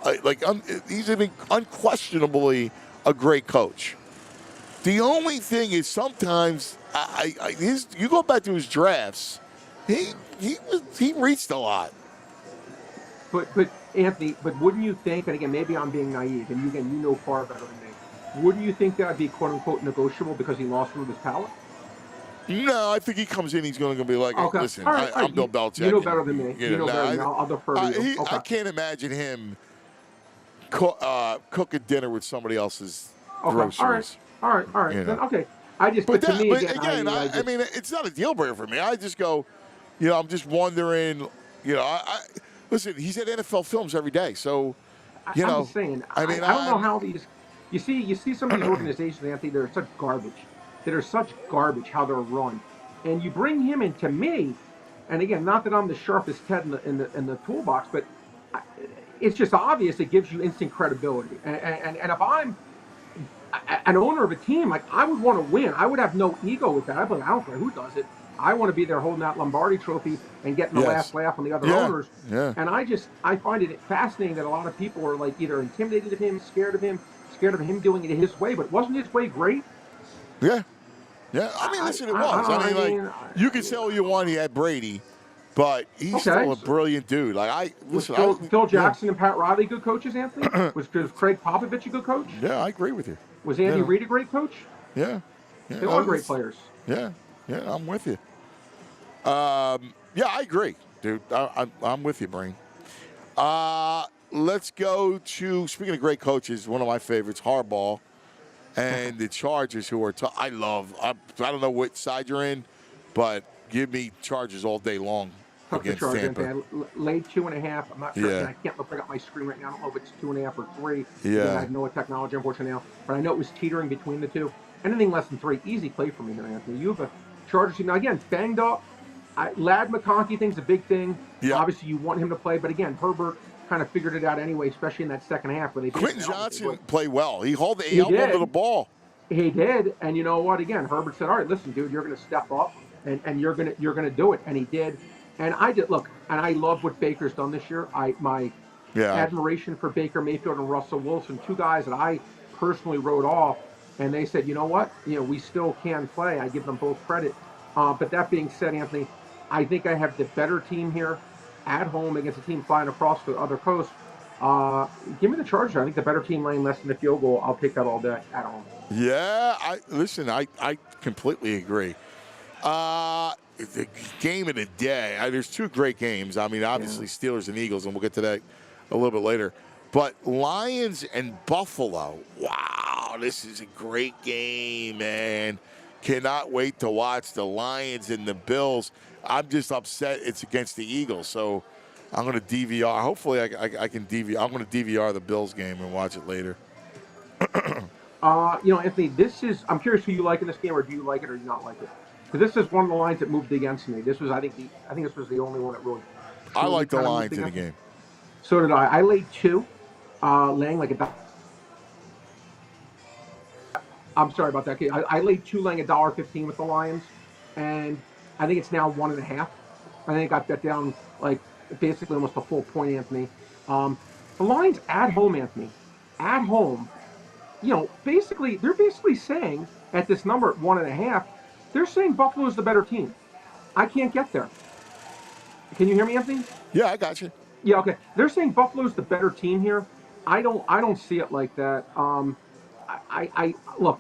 He's unquestionably a great coach. The only thing is sometimes you go back to his drafts, he reached a lot. But Anthony, wouldn't you think? And again, maybe I'm being naive, and you know far better than me. Wouldn't you think that would be quote unquote negotiable because he lost some of his talent? No, I think he comes in. He's going to be like, okay. listen, right. I'm Bill Belichick. You know better than me. You know better than me. I'll defer to you. I can't imagine him cooking dinner with somebody else's groceries. All right. Then, okay. It's not a deal breaker for me. I just go, I'm just wondering, listen, he's at NFL Films every day, so, I'm just saying. I don't know how these. You see some of these organizations, Anthony. They're such garbage. How they're run, and you bring him into me, and again, not that I'm the sharpest head in the toolbox, but it's just obvious. It gives you instant credibility, and if I'm an owner of a team, like, I would want to win. I would have no ego with that. I'd be like, I don't care who does it. I want to be there holding that Lombardi trophy and getting the last laugh on the other owners. Yeah. And I find it fascinating that a lot of people are like either intimidated of him, scared of him doing it his way. But wasn't his way great? Yeah. Yeah. I mean, listen, it was. You can say all you want, he had Brady, but he's still a brilliant dude. Phil Jackson and Pat Riley good coaches, Anthony? was Craig Popovich a good coach? Yeah, I agree with you. Was Andy Reid a great coach? Yeah. They are great players. Yeah, I'm with you. I agree, dude. I'm with you, Brain. Let's go to, speaking of great coaches, one of my favorites, Harbaugh, and the Chargers, who are I don't know which side you're in, but give me Chargers all day long against Tampa. Laid 2.5. I'm not sure. I can't look up my screen right now. I don't know if it's 2.5 or 3. Yeah. I have no technology, unfortunately, now. But I know it was teetering between the two. Anything less than 3, easy play for me here, Anthony. You have a Chargers team. Now, again, banged up. Lad McConkey thing's a big thing. Yeah. Obviously, you want him to play. But again, Herbert kind of figured it out anyway, especially in that second half. Where Quentin Johnson played well. He held the ball. He did. And you know what? Again, Herbert said, all right, listen, dude, you're going to step up. And you're gonna do it, and he did. And I did look, and I love what Baker's done this year. My admiration for Baker Mayfield and Russell Wilson, 2 guys that I personally wrote off, and they said, you know what, we still can play. I give them both credit. But that being said, Anthony, I think I have the better team here at home against a team flying across the other coast. Give me the Chargers. I think the better team laying less than a field goal. I'll take that all day at home. Yeah, I completely agree. The game of the day. There's two great games. I mean, obviously Steelers and Eagles, and we'll get to that a little bit later. But Lions and Buffalo. Wow, this is a great game, man. Cannot wait to watch the Lions and the Bills. I'm just upset it's against the Eagles, so I'm going to DVR. Hopefully, I can DVR. I'm going to DVR the Bills game and watch it later. Anthony, I'm curious who you like in this game, or do you like it or do you not like it? Because this is one of the lines that moved against me. This was, I think this was the only one that really. I like the Lions in the game. So did I. I laid 2, laying like a. I'm sorry about that. I laid 2, laying $1.15 with the Lions, and I think it's now 1.5. I think I got that down like basically almost a full point, Anthony. The Lions at home, Anthony, at home. They're basically saying at this number at 1.5, they're saying Buffalo's the better team. I can't get there. Can you hear me, Anthony? Yeah, I got you. Yeah, okay. They're saying Buffalo's the better team here. I don't see it like that. I look,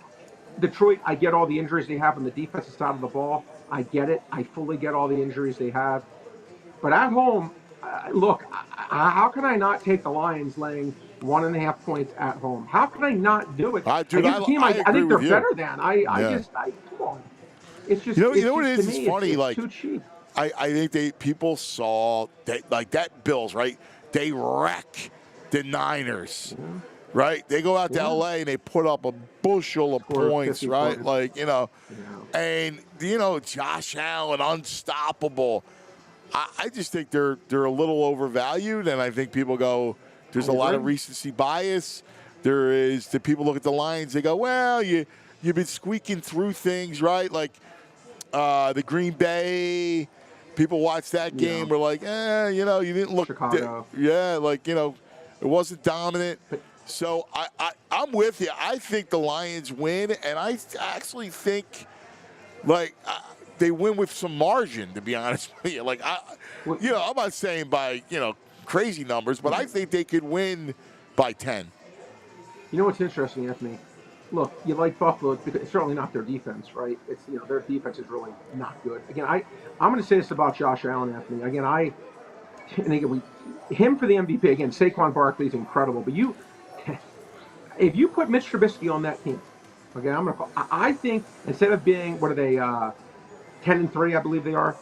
Detroit. I get all the injuries they have on the defensive side of the ball. I get it. I fully get all the injuries they have. But at home, look, how can I not take the Lions laying 1.5 points at home? How can I not do it? Dude, I think they're better than. Come on. It's just you know what it is? It's funny. It's too cheap. I think people saw that, like that Bills, right? They wreck the Niners, right? They go out to LA and they put up a bushel of points, right? Points. And Josh Allen, unstoppable. I just think they're a little overvalued, and I think people go, there's a lot of recency bias. There is, the people look at the Lions, they go, well, you've been squeaking through things, right? Like the Green Bay, people watch that game, were like, you didn't look, it wasn't dominant. So I'm with you. I think the Lions win, and I actually think, they win with some margin, to be honest with you. I'm not saying by, crazy numbers, but I think they could win by 10. You know what's interesting, Anthony? Look, you like Buffalo because it's certainly not their defense, right? It's their defense is really not good. Again, I'm going to say this about Josh Allen, Anthony. Again, him for the MVP. Again, Saquon Barkley is incredible, but if you put Mitch Trubisky on that team, okay, I think instead of being, what are they, 10-3, I believe they are.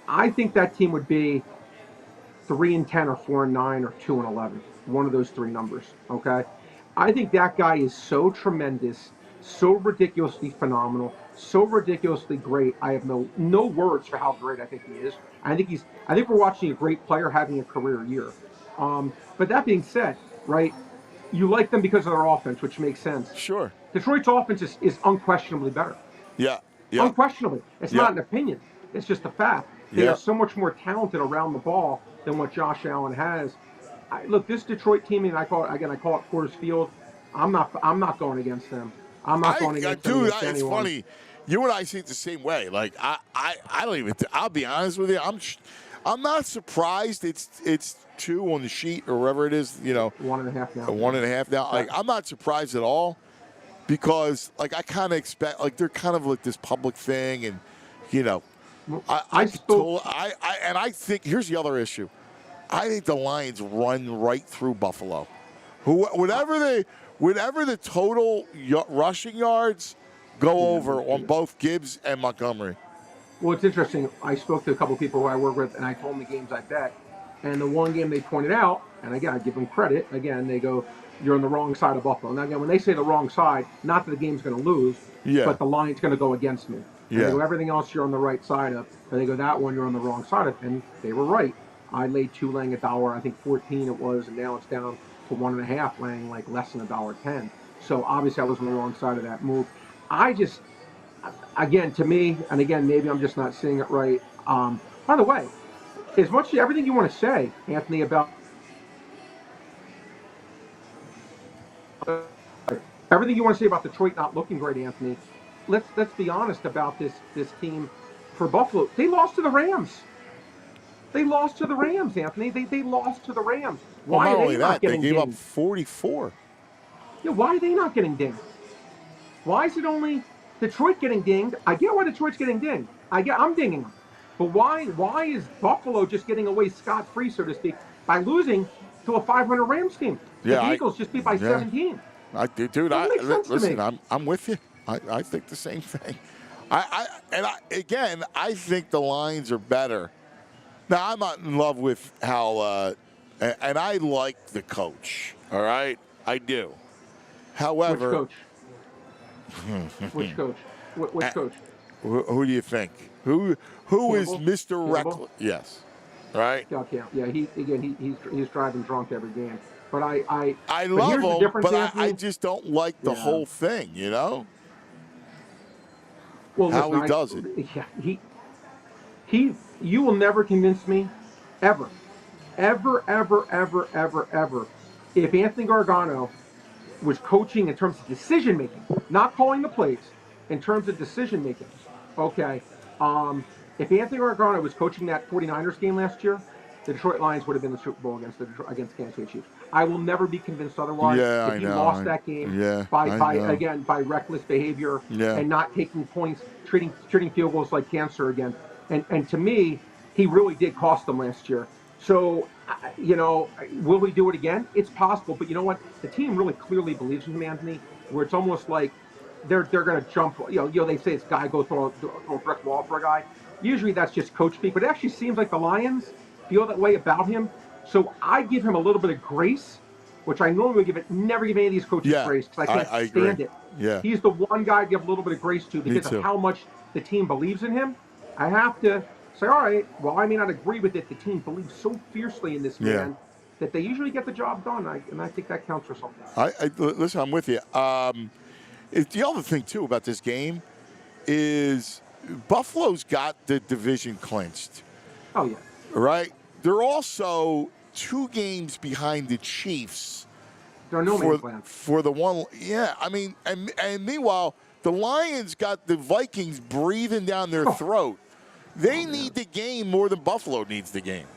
I think that team would be 3-10 or 4-9 or 2-11. One of those 3 numbers. Okay, I think that guy is so tremendous, so ridiculously phenomenal, so ridiculously great. I have no words for how great I think he is. I think we're watching a great player having a career year. But that being said, right, you like them because of their offense, which makes sense. Sure. Detroit's offense is unquestionably better. Yeah. Unquestionably. It's not an opinion. It's just a fact. They are so much more talented around the ball than what Josh Allen has. Look, this Detroit team, and I call it Coors Field. I'm not going against them. I'm not going against them. Dude, it's funny. You and I see it the same way. Like I don't even. I'll be honest with you. I'm not surprised. It's 2 on the sheet or wherever it is. 1.5 now. 1.5 now. Like I'm not surprised at all. Because, I kind of expect, they're kind of like this public thing, and, I think, here's the other issue. I think the Lions run right through Buffalo. Whatever the total rushing yards go over on both Gibbs and Montgomery. Well, it's interesting. I spoke to a couple people who I work with, and I told them the games I bet. And the one game they pointed out, and again, I give them credit, again, they go, you're on the wrong side of Buffalo. Now, again, when they say the wrong side, not that the game's going to lose, but the line's going to go against me. And they go, everything else you're on the right side of. And they go, that one you're on the wrong side of. And they were right. I laid 2 laying $1, I think 14 it was, and now it's down to 1.5 laying less than $1.10. So obviously I was on the wrong side of that move. Again, to me, and again, maybe I'm just not seeing it right. By the way, as much as everything you want to say, Anthony, about everything you want to say about Detroit not looking great, Anthony, let's be honest about this team for Buffalo. They lost to the Rams. They lost to the Rams, Anthony. They lost to the Rams. Well, Why not are only they not that, they getting gave up dinged? 44. Yeah, why are they not getting dinged? Why is it only Detroit getting dinged? I get why Detroit's getting dinged. I'm dinging them. But why is Buffalo just getting away scot-free, so to speak, by losing to a 500 Rams team? Yeah, The Eagles just beat by 17. Dude, Doesn't make sense to listen, me. I'm with you. I think the same thing. I think the Lions are better. Now, I'm not in love with how, and I like the coach. All right, I do. However, Which coach? Which coach? Which coach? who do you think? Who is Campbell? Mr. Reckless? Yes, right. Yeah, he's driving drunk every game. But I but love here's the him, difference, but I Anthony. just don't like the whole thing. You know Well, how listen, he does it. Yeah, you will never convince me, ever, if Anthony Gargano was coaching in terms of decision making, not calling the plays, in terms of decision making. Okay, if Anthony Gargano was coaching that 49ers game last year, the Detroit Lions would have been in the Super Bowl against Kansas City Chiefs. I will never be convinced otherwise. Yeah, if he lost that game by reckless behavior and not taking points, treating field goals like cancer again. And to me, he really did cost them last year. So, will we do it again? It's possible, but you know what? The team really clearly believes in him, Anthony. Where it's almost like they're going to jump. They say it's guy go throw a brick wall for a guy. Usually that's just coach speak, but it actually seems like the Lions feel that way about him. So I give him a little bit of grace, which I normally never give any of these coaches grace because I can't stand it. Yeah. He's the one guy I give a little bit of grace to because of how much the team believes in him. I have to say, all right, well, I may not agree with it. The team believes so fiercely in this man that they usually get the job done, and I think that counts for something. Listen, I'm with you. The other thing, too, about this game is Buffalo's got the division clinched. Oh, yeah. Right? They're also 2 games behind the Chiefs. There are no man's land. For the one. Yeah, I mean, and meanwhile, the Lions got the Vikings breathing down their throat. They need the game more than Buffalo needs the game.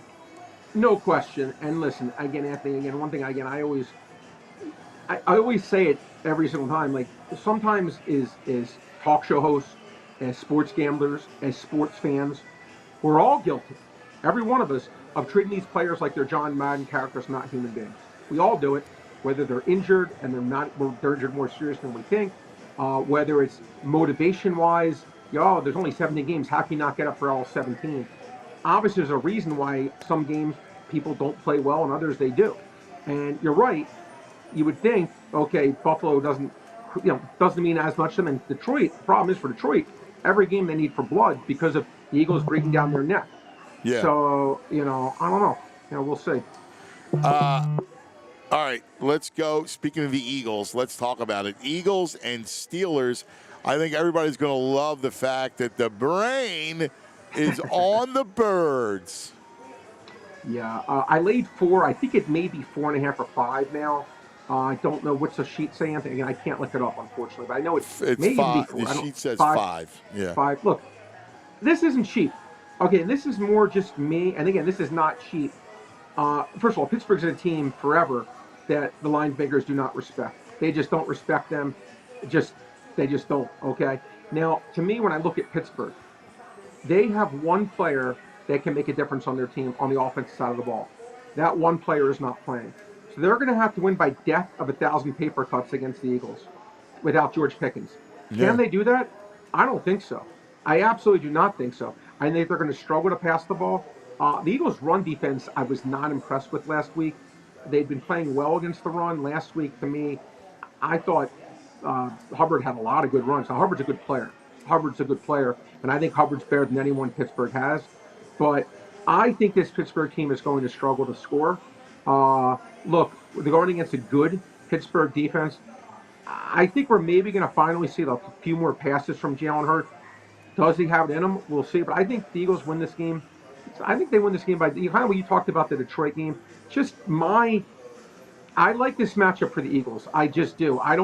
No question. And listen, again, Anthony, one thing, I always say it every single time. Like, sometimes is talk show hosts, as sports gamblers, as sports fans, we're all guilty, every one of us, of treating these players like they're John Madden characters, not human beings. We all do it, whether they're injured and they're injured more serious than we think, whether it's motivation-wise. There's only 17 games. How can you not get up for all 17? Obviously, there's a reason why some games people don't play well and others they do. And you're right. You would think, okay, Buffalo doesn't mean as much to them. And Detroit, the problem is for Detroit, every game they need for blood because of the Eagles breathing down their neck. Yeah. So, I don't know. We'll see. All right, let's go. Speaking of the Eagles, let's talk about it. Eagles and Steelers. I think everybody's going to love the fact that the brain is on the Birds. Yeah, I laid 4. I think it may be 4.5 or 5 now. I don't know what's the sheet saying. Again, I can't look it up, unfortunately, but I know it's maybe 5. Be 4. The sheet says 5. Yeah. 5. Look, this isn't cheap. Okay, this is more just me. And again, this is not cheap. First of all, Pittsburgh's a team forever that the line makers do not respect. They just don't respect them. They just don't. Okay. Now, to me, when I look at Pittsburgh, they have one player that can make a difference on their team on the offensive side of the ball. That one player is not playing. So they're going to have to win by death of 1,000 paper cuts against the Eagles without George Pickens. Yeah. Can they do that? I don't think so. I absolutely do not think so. I think they're going to struggle to pass the ball. The Eagles' run defense, I was not impressed with last week. They'd been playing well against the run. Last week, to me, I thought Hubbard had a lot of good runs. Now, Hubbard's a good player. And I think Hubbard's better than anyone Pittsburgh has. But I think this Pittsburgh team is going to struggle to score. Look, they're going against a good Pittsburgh defense. I think we're maybe going to finally see a few more passes from Jalen Hurts. Does he have it in him? We'll see. But I think the Eagles win this game. I think they win this game by kind of what you talked about the Detroit game. I like this matchup for the Eagles. I just do. I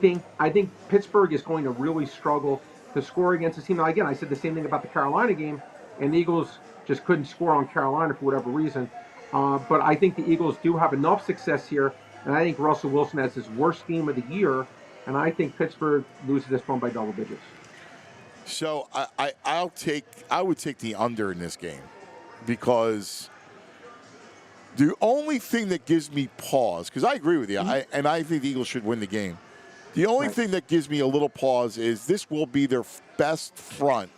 think Pittsburgh is going to really struggle to score against this team. Now, again, I said the same thing about the Carolina game, and the Eagles just couldn't score on Carolina for whatever reason. But I think the Eagles do have enough success here, and I think Russell Wilson has his worst game of the year, and I think Pittsburgh loses this one by double digits. So I would take the under in this game because the only thing that gives me pause, because I agree with you, and I think the Eagles should win the game. The only thing that gives me a little pause is this will be their best front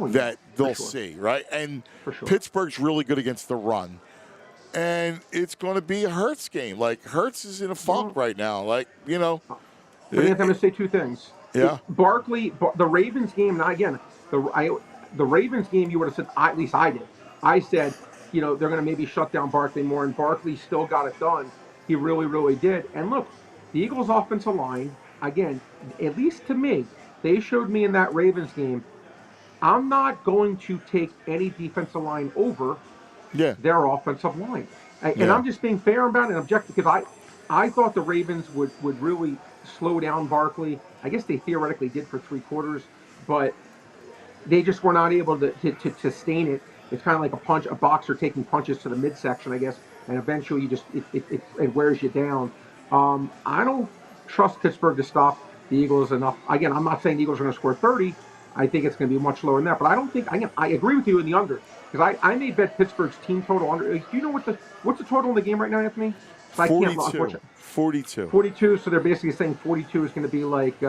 that they'll see, right? And Pittsburgh's really good against the run. And it's going to be a Hurts game. Like, Hurts is in a funk right now. Like, you know. But I'm going to say two things. Yeah. Barkley, the Ravens game, now again, the Ravens game, you would have said, at least I did. I said, you know, they're going to maybe shut down Barkley more, and Barkley still got it done. He really, really did. And look, the Eagles' offensive line, again, at least to me, they showed me in that Ravens game, I'm not going to take any defensive line over their offensive line. And I'm just being fair about it and objective because I thought the Ravens would really slow down Barkley. I guess they theoretically did for 3 quarters, but they just were not able to sustain it. It's kind of like a boxer taking punches to the midsection, I guess, and eventually it wears you down. I don't trust Pittsburgh to stop the Eagles enough. Again, I'm not saying the Eagles are going to score 30. I think it's going to be much lower than that. But I don't think I agree with you in the under because I may bet Pittsburgh's team total under. Do you know what's the total in the game right now, Anthony? 42. 42. So they're basically saying 42 is going to be like 24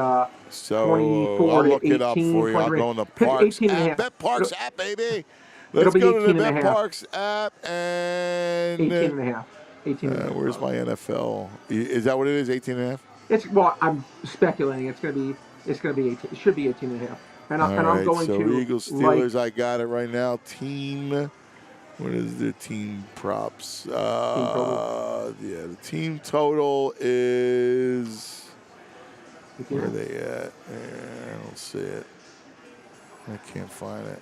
I'll look 18, it up for you. I'll go on the Parks app. Bet Parks app, baby. Let's go to the Bet Parks app and 18 and a half. 18 and a half. Where's my NFL? Is that what it is? 18 and a half? Well, I'm speculating. It's going to be 18. It should be 18 and a half. And I'm going to Eagles Steelers. I got it right now. Team. What is the team props? The team total is. Where are they at? I don't see it. I can't find it.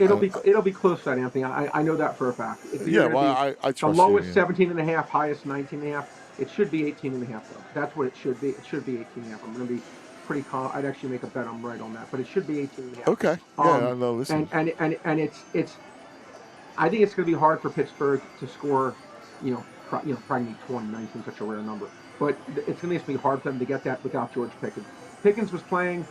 It'll be close to that, Anthony. I know that for a fact. I trust the lowest 17 and a half, highest 19 and a half. It should be 18 and a half, though. That's what it should be. It should be 18 and a half. I'm going to be pretty I'd actually make a bet I'm right on that, but it should be 18 and a half. Okay. I know. Listen. And it's I think it's going to be hard for Pittsburgh to score, probably 20. 19 such a rare number. But it's going to be hard for them to get that without George Pickens. Pickens was playing.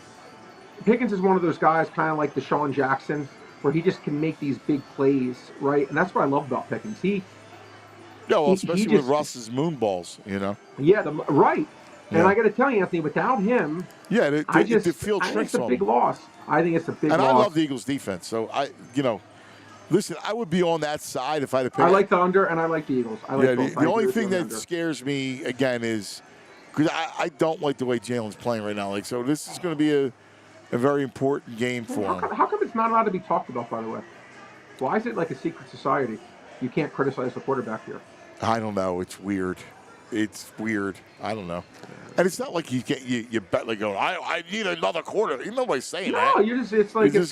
Pickens is one of those guys kind of like Deshaun Jackson, where he just can make these big plays, right? And that's what I love about Pickens. Especially with Russ's moon balls, Yeah, right. And I got to tell you, Anthony, without him, the field shrinks it's a big loss. I think it's a big loss. And I love the Eagles' defense, so listen, I would be on that side if I had to pick. I like the under, and I like the Eagles. I like both. The only thing that scares me again is because I don't like the way Jalen's playing right now. Like, so this is going to be a very important game for him. How come it's not allowed to be talked about? By the way, why is it like a secret society? You can't criticize the quarterback here. I don't know. It's weird. It's weird. I don't know. And it's not like you bet like going, I need another quarter. Nobody's saying that.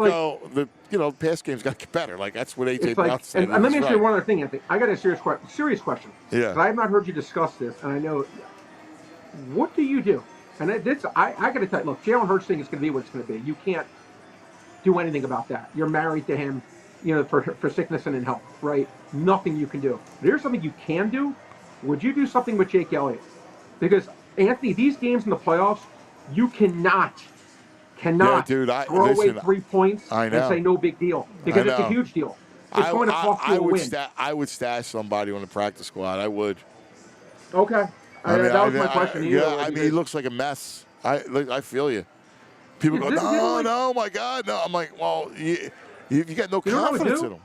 No, the pass game's got to get better. Like that's what AJ Brown said. And let me ask you one other thing, Anthony. I got a serious question. Yeah. I have not heard you discuss this, and I know. What do you do? And I got to tell you, look, Jalen Hurts thing is going to be what it's going to be. You can't do anything about that. You're married to him, for sickness and in health, right? Nothing you can do. But here's something you can do. Would you do something with Jake Elliott? Because, Anthony, these games in the playoffs, you cannot throw away 3 points and say no big deal. Because it's a huge deal. It's going to cost you a win. I would stash somebody on the practice squad. I would. Okay. That was my question. He looks like a mess. I feel you. People go, no, my God, no. I'm like, well, you got no confidence in him.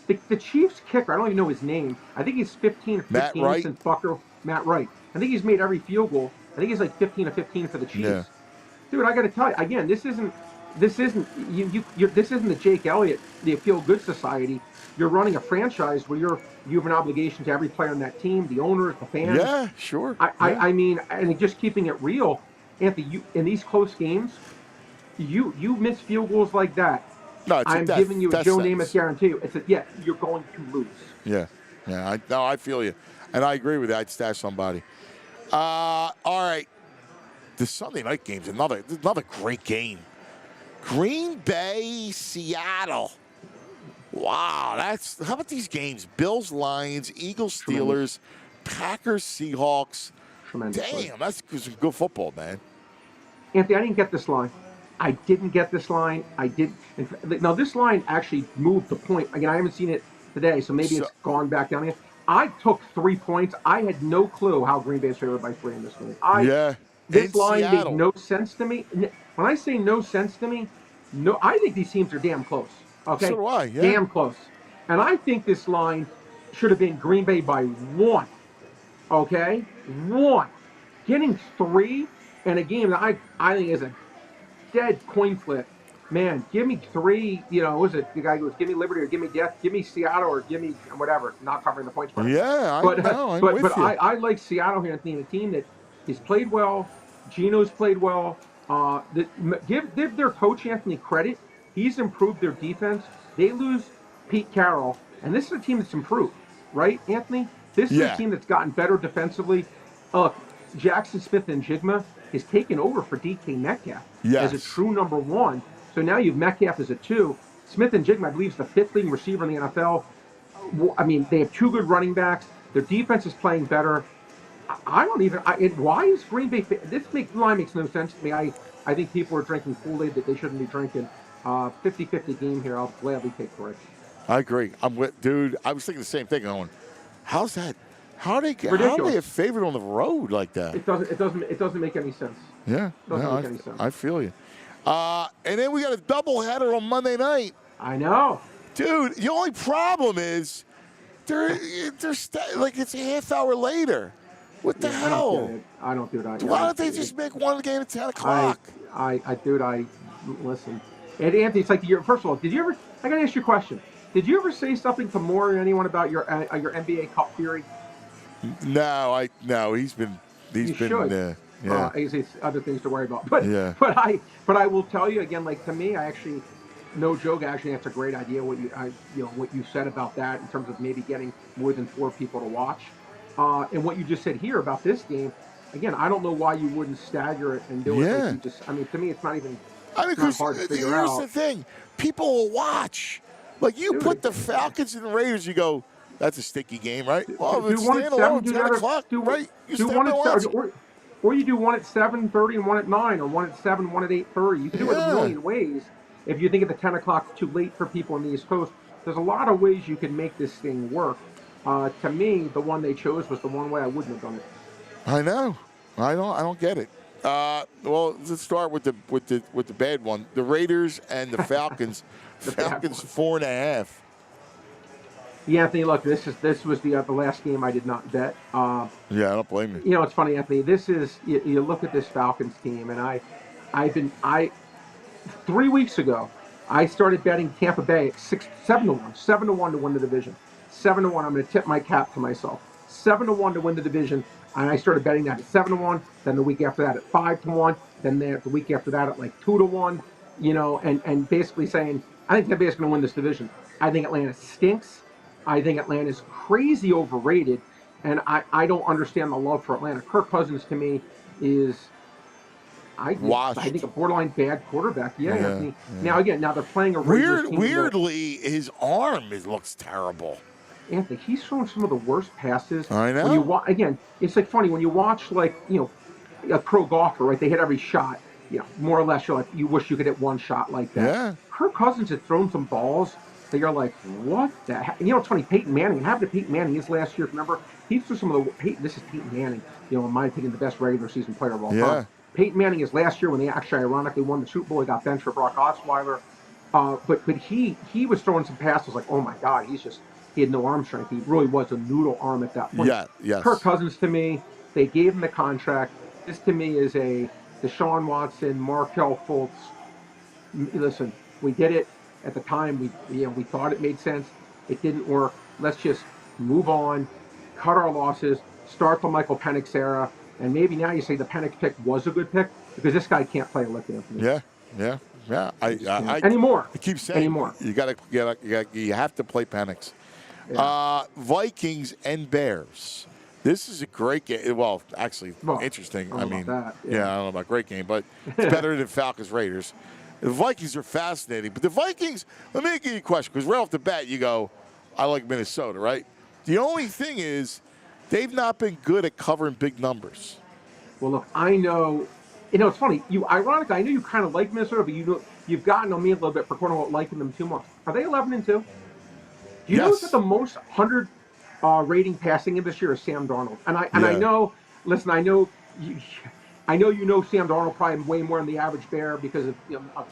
The Chiefs kicker, I don't even know his name. I think he's 15 or 15 since Bucker. Matt Wright. I think he's made every field goal. I think he's like 15 or 15 for the Chiefs. Yeah. Dude, I got to tell you again. This isn't this isn't the Jake Elliott, the Feel Good Society. You're running a franchise where you have an obligation to every player on that team, the owners, the fans. Yeah, sure. I mean, and just keeping it real, Anthony. In these close games, you miss field goals like that. No, I'm giving you a Joe Namath guarantee. You're going to lose. Yeah. I feel you, and I agree with you. I'd stash somebody. All right, the Sunday night game's another great game. Green Bay, Seattle. Wow, how about these games? Bills, Lions, Eagles, Steelers, Packers, Seahawks. Tremendous. Damn, that's some good football, man. Anthony, I didn't get this line. I didn't get this line. I did. Now, this line actually moved the point. Again, I haven't seen it today, so maybe it's gone back down here. I took 3 points. I had no clue how Green Bay is favored by 3 in this game. This line Seattle made no sense to me. When I say no sense to me, I think these teams are damn close. Okay? So do I, yeah. Damn close. And I think this line should have been Green Bay by 1. Okay? 1. Getting 3 in a game that I think is a dead coin flip. Man, give me 3, was it the guy goes, give me Liberty or give me Death, give me Seattle or give me whatever, not covering the points. Yeah, but you. I like Seattle here, Anthony, a team that has played well. Gino's played well. Give their coach, Anthony, credit. He's improved their defense. They lose Pete Carroll, and this is a team that's improved, right, Anthony? This is a team that's gotten better defensively. Jackson Smith and Jigma has taken over for DK Metcalf as a true number 1. So now you've Metcalf as a 2. Smith and Jigma, I believe, is the 5th leading receiver in the NFL. I mean, they have 2 good running backs. Their defense is playing better. Why is Green Bay? This line makes no sense to me. I think people are drinking Kool-Aid that they shouldn't be drinking. 50-50 game here. I'll gladly take for it. I agree. Dude, I was thinking the same thing. Going, how's that? How are they a favorite on the road like that? It doesn't make any sense. Yeah, it doesn't make any sense. I feel you. And then we got a doubleheader on Monday night. I know, dude. The only problem is they're like it's a half hour later. What the hell? I don't do that. Why don't they just make one game at 10 o'clock? Listen. And Anthony, it's like first of all, did you ever? I gotta ask you a question. Did you ever say something to more than anyone about your NBA Cup theory? No, he's been. Yeah. It's other things to worry about. But I will tell you again. Like to me, I actually, no joke. Actually, that's a great idea. What you said about that in terms of maybe getting more than 4 people to watch, and what you just said here about this game. Again, I don't know why you wouldn't stagger it and do it. Like to me, it's not even. It's hard to figure out. Here's the thing: people will watch. Like you put the Falcons and the Raiders, you go. That's a sticky game, right? Well, it's stand alone, 10 o'clock, right? You do one at 7, or you do one at 7:30 and one at 9, or one at 7, one at 8:30. You can do it a million ways. If you think at the 10 o'clock it's too late for people on the East Coast, there's a lot of ways you can make this thing work. To me, the one they chose was the one way I wouldn't have done it. I know. I don't get it. Well, let's start with the bad one. The Raiders and the Falcons. Falcons 4.5. Yeah, Anthony. Look, this was the last game I did not bet. I don't blame you. It's funny, Anthony. This is you look at this Falcons team, and 3 weeks ago I started betting Tampa Bay at 7-1 to win the division. 7-1. I'm going to tip my cap to myself. 7-1 to win the division, and I started betting that at 7-1. Then the week after that at 5-1. Then the week after that at like 2-1. And basically saying I think Tampa Bay is going to win this division. I think Atlanta stinks. I think Atlanta's crazy overrated, and I don't understand the love for Atlanta. Kirk Cousins to me is, I think a borderline bad quarterback. Yeah. Now they're playing a Raiders team. Weirdly, his arm looks terrible. Anthony, he's throwing some of the worst passes. I know. It's like funny when you watch a pro golfer, right? They hit every shot. More or less, you're like, you wish you could hit one shot like that. Yeah. Kirk Cousins had thrown some balls that you're like, what the heck? It's funny, Peyton Manning, what happened to Peyton Manning his last year? Remember, he threw some of this is Peyton Manning, in my opinion, the best regular season player of all time. Peyton Manning is last year when they actually ironically won the Super Bowl, he got benched for Brock Osweiler. But he was throwing some passes like, oh my God, he had no arm strength. He really was a noodle arm at that point. Yes. Kirk Cousins, to me, they gave him the contract. This, to me, is a Deshaun Watson, Markelle Fultz. Listen, we did it at the time. We thought it made sense. It didn't work. Let's just move on, cut our losses, start the Michael Penix era, and maybe now you say the Penix pick was a good pick because this guy can't play a lick, Anthony. Yeah. Anymore. I keep saying anymore. You have to play Penix. Yeah. Vikings and Bears. This is a great game. Well, actually, interesting. I don't know about great game, but it's better than Falcons Raiders. The Vikings are fascinating. But the Vikings, let me give you a question, because right off the bat you go, I like Minnesota, right? The only thing is they've not been good at covering big numbers. Well, look, I know, it's funny. Ironically, I know you kind of like Minnesota, but you've gotten on me a little bit for quote unquote liking them too much. Are they 11-2? Do you know that the most 100 rating passing in this year is Sam Darnold? And I know. Listen, I know you know Sam Darnold probably way more than the average bear because of a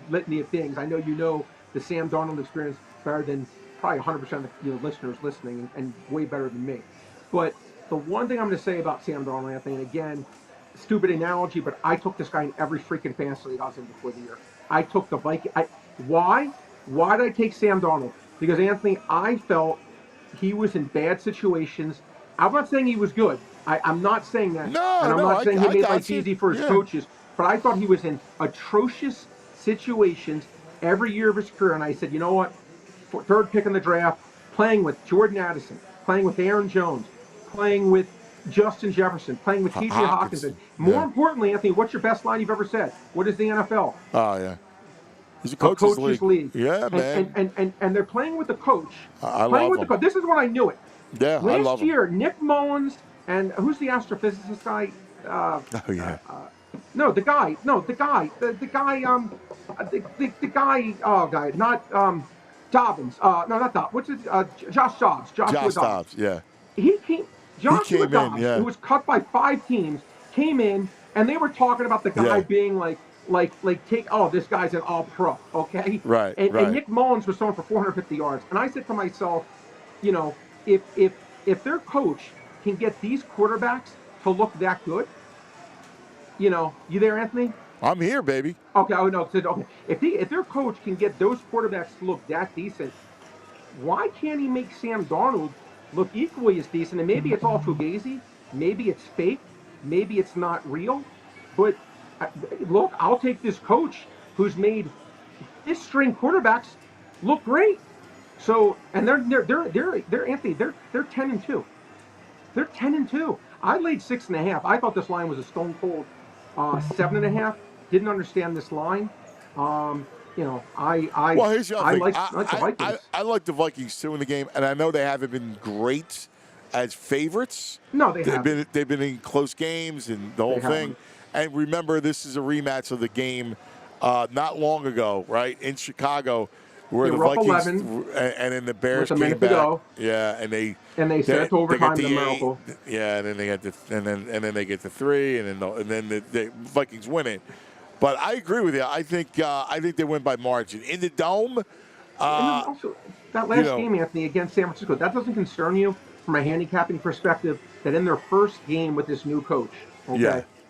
litany of things. I know you know the Sam Darnold experience better than probably 100% of the listeners listening, and way better than me. But the one thing I'm going to say about Sam Darnold, Anthony, and again, stupid analogy, but I took this guy in every freaking fantasy league I was in before the year. I took the Vikings. Why? Why did I take Sam Darnold? Because, Anthony, I felt he was in bad situations. I'm not saying he was good. I'm not saying that. No, and I'm not saying he made life easy for his coaches. But I thought he was in atrocious situations every year of his career. And I said, you know what? Third pick in the draft, playing with Jordan Addison, playing with Aaron Jones, playing with Justin Jefferson, playing with T.J. Hawkinson. More importantly, Anthony, what's your best line you've ever said? What is the NFL? Oh, yeah. It's a coach's league. Yeah, man. And they're playing with the coach. I love with the coach. This is when I knew it. Yeah, I love Last year, Nick Mullins and who's the astrophysicist guy? No, the guy. Not Dobbins. No, not Dobbins. What's it? Josh Dobbs. Josh Dobbs. Yeah. He came Dobbs, who was cut by 5 teams, came in, and they were talking about the guy being this guy's an all-pro, okay? Right. And Nick Mullins was throwing for 450 yards, and I said to myself, if their coach can get these quarterbacks to look that good, you there, Anthony? I'm here, baby. Okay. Oh no. Okay. If their coach can get those quarterbacks to look that decent, why can't he make Sam Darnold look equally as decent? And maybe it's all fugazi, maybe it's fake, maybe it's not real. But look, I'll take this coach who's made this string quarterbacks look great. So, and they're Anthony, they're 10-2. They're 10-2. I laid 6.5. I thought this line was a stone cold 7.5. Didn't understand this line. Well, here's the other thing. I like the Vikings too in the game, and I know they haven't been great as favorites. No, they haven't. They've been in close games and the whole thing. And remember, this is a rematch of the game not long ago, right, in Chicago, where the Vikings and then the Bears came back. Yeah, and they sent it to overtime. The miracle. Yeah, and then they get and then they get the 3, and then the Vikings win it. But I agree with you. I think they win by margin in the dome. And also, that last game, Anthony, against San Francisco, that doesn't concern you from a handicapping perspective. That in their first game with this new coach,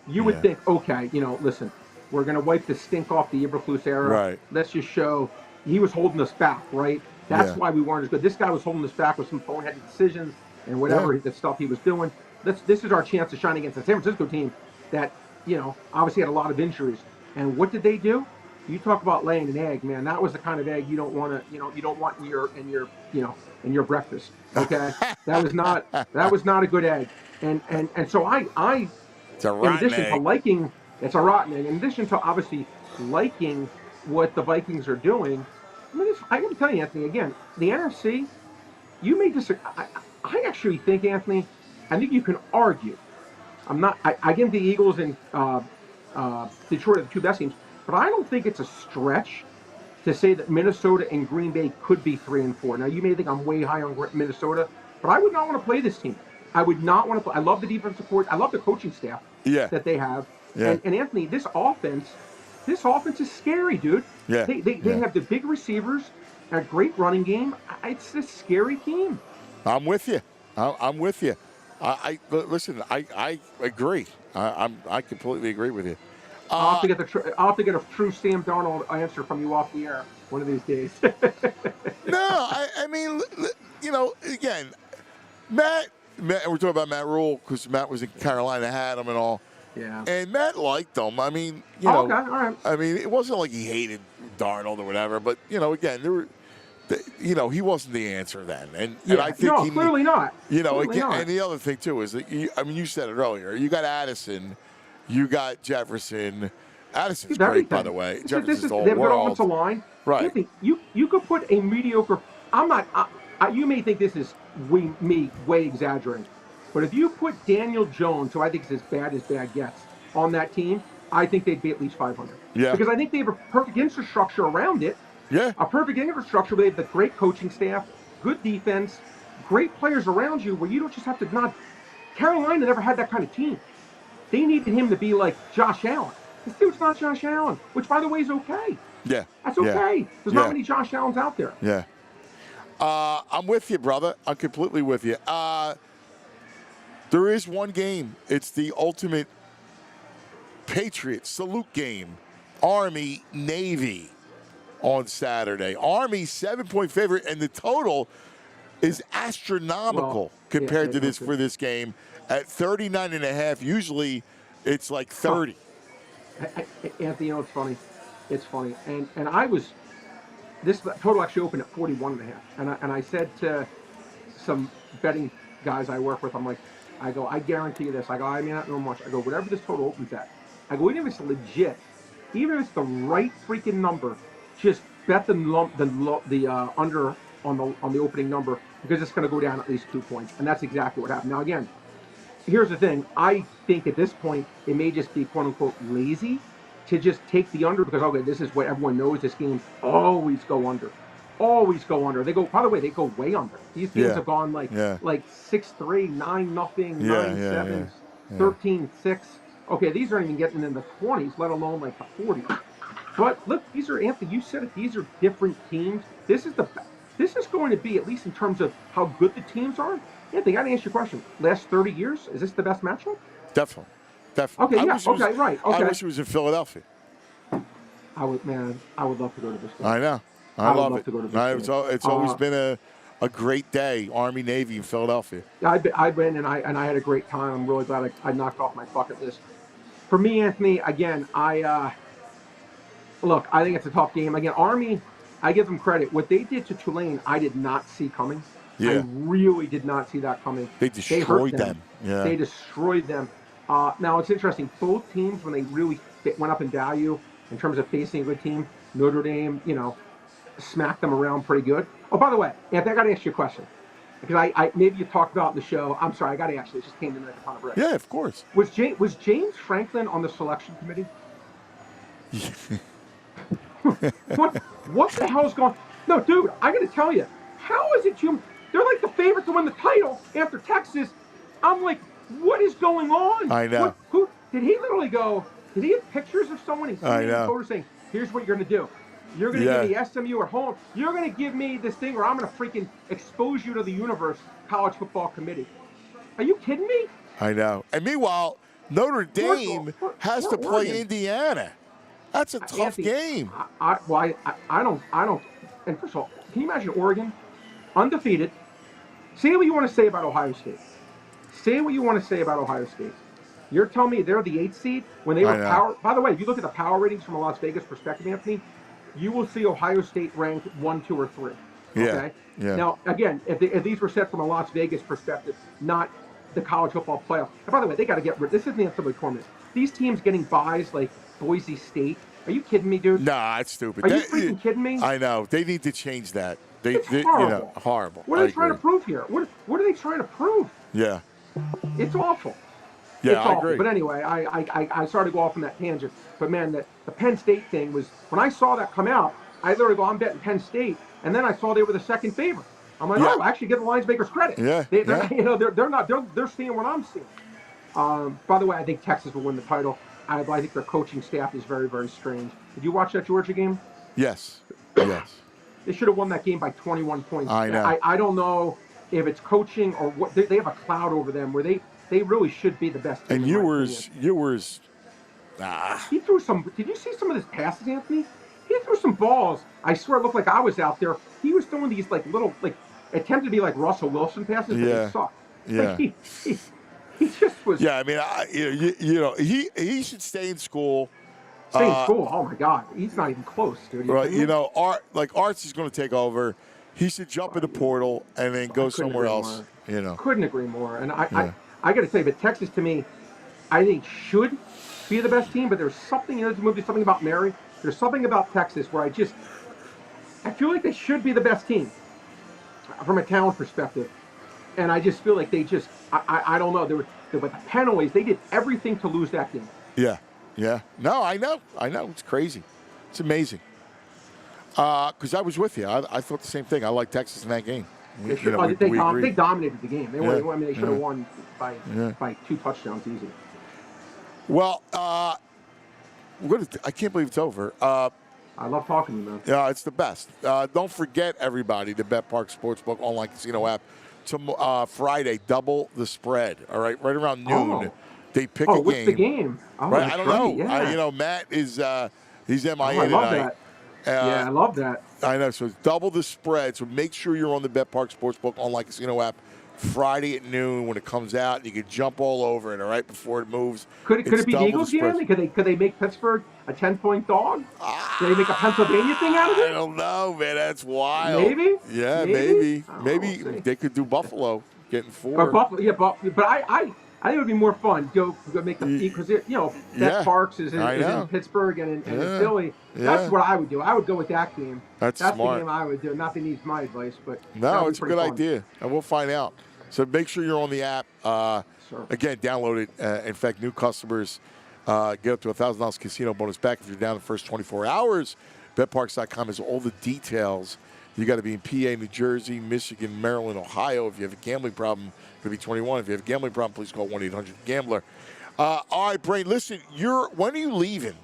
you would think, listen, we're going to wipe the stink off the Eberflus era. Right. Let's just show he was holding us back, right? That's why we weren't as good. This guy was holding us back with some boneheaded decisions and whatever the stuff he was doing. This is our chance to shine against the San Francisco team that obviously had a lot of injuries. And what did they do? You talk about laying an egg, man. That was the kind of egg you don't want in your breakfast. Okay, that was not a good egg. And so I it's a rotten in addition egg. To liking, it's a rotten egg. In addition to obviously liking what the Vikings are doing, I got to tell you, Anthony. Again, the NFC, you may disagree. I actually think, Anthony, I think you can argue. I give the Eagles and Detroit are the 2 best teams, but I don't think it's a stretch to say that Minnesota and Green Bay could be 3-4. Now, you may think I'm way high on Minnesota, but I would not want to play this team. I would not want to play. I love the defensive support. I love the coaching staff that they have. Yeah. And Anthony, this offense is scary, dude. Yeah. They have the big receivers, a great running game. It's a scary team. I'm with you. I'm with you. Listen. I agree. I completely agree with you. I'll have to get a true Sam Darnold answer from you off the air one of these days. No, I mean, again, Matt, we're talking about Matt Rule because Matt was in Carolina, had him and all. Yeah. And Matt liked him. I mean, okay, all right. I mean, it wasn't like he hated Darnold or whatever, but again, there were. He wasn't the answer then, and I think clearly not. And the other thing too is that you said it earlier. You got Addison, you got Jefferson, Addison's Give great, by everything. the way. This is, Jefferson's the they whole have a good world. offensive line. Right. Anthony, you could put a mediocre. I'm not. You may think this is way exaggerating, but if you put Daniel Jones, who I think is as bad gets, on that team, I think they'd be at least 500. Yeah. Because I think they have a perfect infrastructure around it. Yeah. A perfect infrastructure where they have the great coaching staff, good defense, great players around you, where you don't just have to not. Carolina never had that kind of team. They needed him to be like Josh Allen. This dude's not Josh Allen, which, by the way, is okay. Yeah. That's okay. There's not many Josh Allens out there. Yeah. I'm with you, brother. I'm completely with you. There is one game. It's the ultimate Patriots salute game. Army, Navy on Saturday. Army, 7-point favorite, and the total is astronomical compared to this for this game at 39.5. Usually it's like 30. Anthony, you know, it's funny. It's funny. And I was, this total actually opened at 41.5. And I said to some betting guys I work with, I go, I guarantee you this. I go, I may not know much. I go, whatever this total opens at, I go, even if it's legit, even if it's the right freaking number, just bet the under on the opening number, because it's going to go down at least 2 points. And that's exactly what happened. Now, again, here's the thing. I think at this point, it may just be, quote unquote, lazy to just take the under, because, okay, this is what everyone knows. This game always go under. Always go under. They go, by the way, they go way under. These games have gone like 6-3, 9-0, 9-7, 13-6. Okay, these aren't even getting in the 20s, let alone like the 40s. But look, these are, Anthony, you said it, these are different teams. This is going to be, at least in terms of how good the teams are. Anthony, I got to ask you a question. Last 30 years, is this the best matchup? Definitely. Okay, right. Okay. I wish it was in Philadelphia. I would love to go to this game. I know. I love love it. to go to this game. It's always been a great day, Army, Navy in Philadelphia. I've been, and I had a great time. I'm really glad I knocked off my bucket list. For me, Anthony, again, I think it's a tough game. Again, Army, I give them credit. What they did to Tulane, I did not see coming. Yeah. I really did not see that coming. They destroyed them. Yeah. They destroyed them. Now, it's interesting. Both teams, when they really went up in value in terms of facing a good team, Notre Dame, smacked them around pretty good. Oh, by the way, Anthony, I got to ask you a question. Because I maybe you talked about in the show. I'm sorry, I got to ask you. It just came to me like a ton of bread. Yeah, of course. Was James Franklin on the selection committee? What the hell is going on? No, dude, I got to tell you. How is it, Jim? They're like the favorite to win the title after Texas. I'm like, what is going on? I know. Who did he literally go? Did he have pictures of someone in the saying, here's what you're going to do. You're going to give me SMU at home. You're going to give me this thing where I'm going to freaking expose you to the universe, college football committee. Are you kidding me? I know. And meanwhile, Notre Dame has to play Indiana. That's a tough game. I don't. And first of all, can you imagine Oregon, undefeated? Say what you want to say about Ohio State. Say what you want to say about Ohio State. You're telling me they're the 8th seed when they were power. By the way, if you look at the power ratings from a Las Vegas perspective, Anthony, you will see Ohio State ranked 1, 2, or 3. Okay. Yeah. Now, again, if these were set from a Las Vegas perspective, not the college football playoff. And by the way, they got to get rid. This isn't the NCAA tournament. These teams getting buys like Boise State. Are you kidding me, dude? Nah, it's stupid. Are you freaking kidding me? I know. They need to change that. It's horrible. Horrible. What are they trying to prove here? What are they trying to prove? Yeah. It's awful. Yeah, it's I awful. agree. But anyway, I started to go off on that tangent. But man, the Penn State thing was, when I saw that come out, I literally go, I'm betting Penn State, and then I saw they were the second favorite. I'm like, I actually give the lines makers credit. Yeah. They're seeing what I'm seeing. By the way, I think Texas will win the title. I think their coaching staff is very, very strange. Did you watch that Georgia game? Yes. Yes. They should have won that game by 21 points. I know. I don't know if it's coaching or what. They have a cloud over them where they really should be the best team. And Ewers. He threw some. Did you see some of his passes, Anthony? He threw some balls. I swear it looked like I was out there. He was throwing these little attempted to be like Russell Wilson passes, but they sucked. Yeah. He just was. Yeah, I mean, he should stay in school. Stay in school. Oh my God, he's not even close, dude. Right. Arts is going to take over. He should jump in the portal and then go somewhere else. Couldn't agree more. And I got to say, but Texas to me, I think should be the best team, but there's something, there's something about Mary. There's something about Texas where I feel like they should be the best team from a talent perspective. And I just feel like I don't know. With the penalties, they did everything to lose that game. Yeah. No, I know. It's crazy. It's amazing. Because I was with you. I thought the same thing. I like Texas in that game. They dominated the game. They should have won by 2 touchdowns easy. Well, I can't believe it's over. I love talking to you, man. Yeah, it's the best. Don't forget, everybody, the Bet Park Sportsbook online casino app. Friday, double the spread. All right, right around noon, they pick a game. What's the game? Right, I don't know. Yeah. Matt is he's MIA I love tonight. That. I love that. I know. So it's double the spread. So make sure you're on the Bet Park Sportsbook online casino app Friday at noon when it comes out. You can jump all over it, all right, before it moves. Could it be the Eagles game? Could they make Pittsburgh a 10-point dog? Could they make a Pennsylvania thing out of it? I don't know, man. That's wild. Maybe? Yeah, maybe. Maybe they could do Buffalo getting 4. But I think it would be more fun. Go make them eat because that Parks is in Pittsburgh and in Philly. That's what I would do. I would go with that game. That's smart. The game I would do. Not that needs my advice, but no, it's a good idea, and we'll find out. So make sure you're on the app. Again, download it. In fact, new customers get up to $1,000 casino bonus back if you're down the first 24 hours. BetParks.com has all the details. You got to be in PA, New Jersey, Michigan, Maryland, Ohio. If you have a gambling problem, could be 21. If you have a gambling problem, please call 1-800-GAMBLER. All right, Brain, listen, when are you leaving?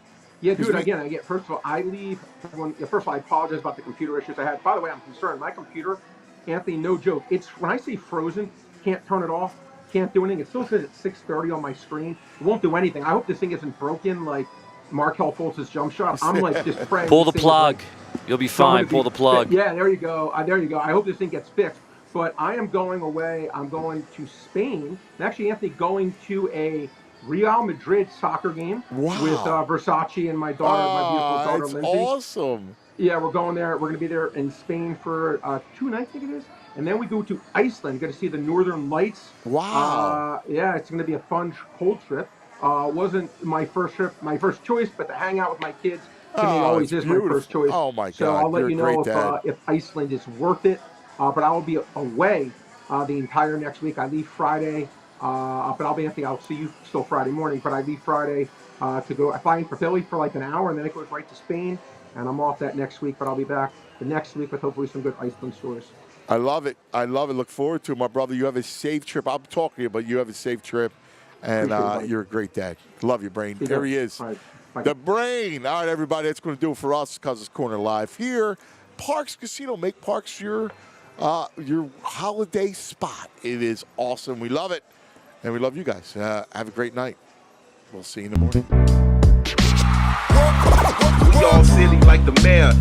Yeah, dude, again, first of all, I leave. First of all, I apologize about the computer issues I had. By the way, I'm concerned. My computer, Anthony, no joke. It's when I say frozen, can't turn it off, can't do anything. It still says it's 6:30 on my screen. It won't do anything. I hope this thing isn't broken like Markelle Fultz's jump shot. I'm like just praying. Pull the plug. You'll be fine. Pull the plug. Yeah, there you go. I hope this thing gets fixed. But I am going away. I'm going to Spain. I'm actually, Anthony, going to a Real Madrid soccer game with Versace and my daughter, my beautiful daughter, Lindsay. That's awesome. Yeah, we're going there. We're going to be there in Spain for 2 nights, I think it is. And then we go to Iceland. Going to see the Northern Lights. Wow. Yeah, it's going to be a fun cold trip. Wasn't my first trip, my first choice, but to hang out with my kids to me always is my first choice. Oh my God! So I'll let you know if Iceland is worth it. But I will be away the entire next week. I leave Friday, but I'll see you still Friday morning. But I leave Friday to go. I fly in for Philly for like an hour, and then it goes right to Spain. And I'm off that next week, but I'll be back the next week with hopefully some good Iceland stories. I love it. Look forward to it, my brother. You have a safe trip. I'm talking to you, but you have a safe trip, and you're a great dad. Love you, Brain. There he is. All right. The Brain. All right, everybody. That's going to do it for us. Cousins Corner Live here. Parks Casino. Make Parks your holiday spot. It is awesome. We love it, and we love you guys. Have a great night. We'll see you in the morning. We all silly like the mayor.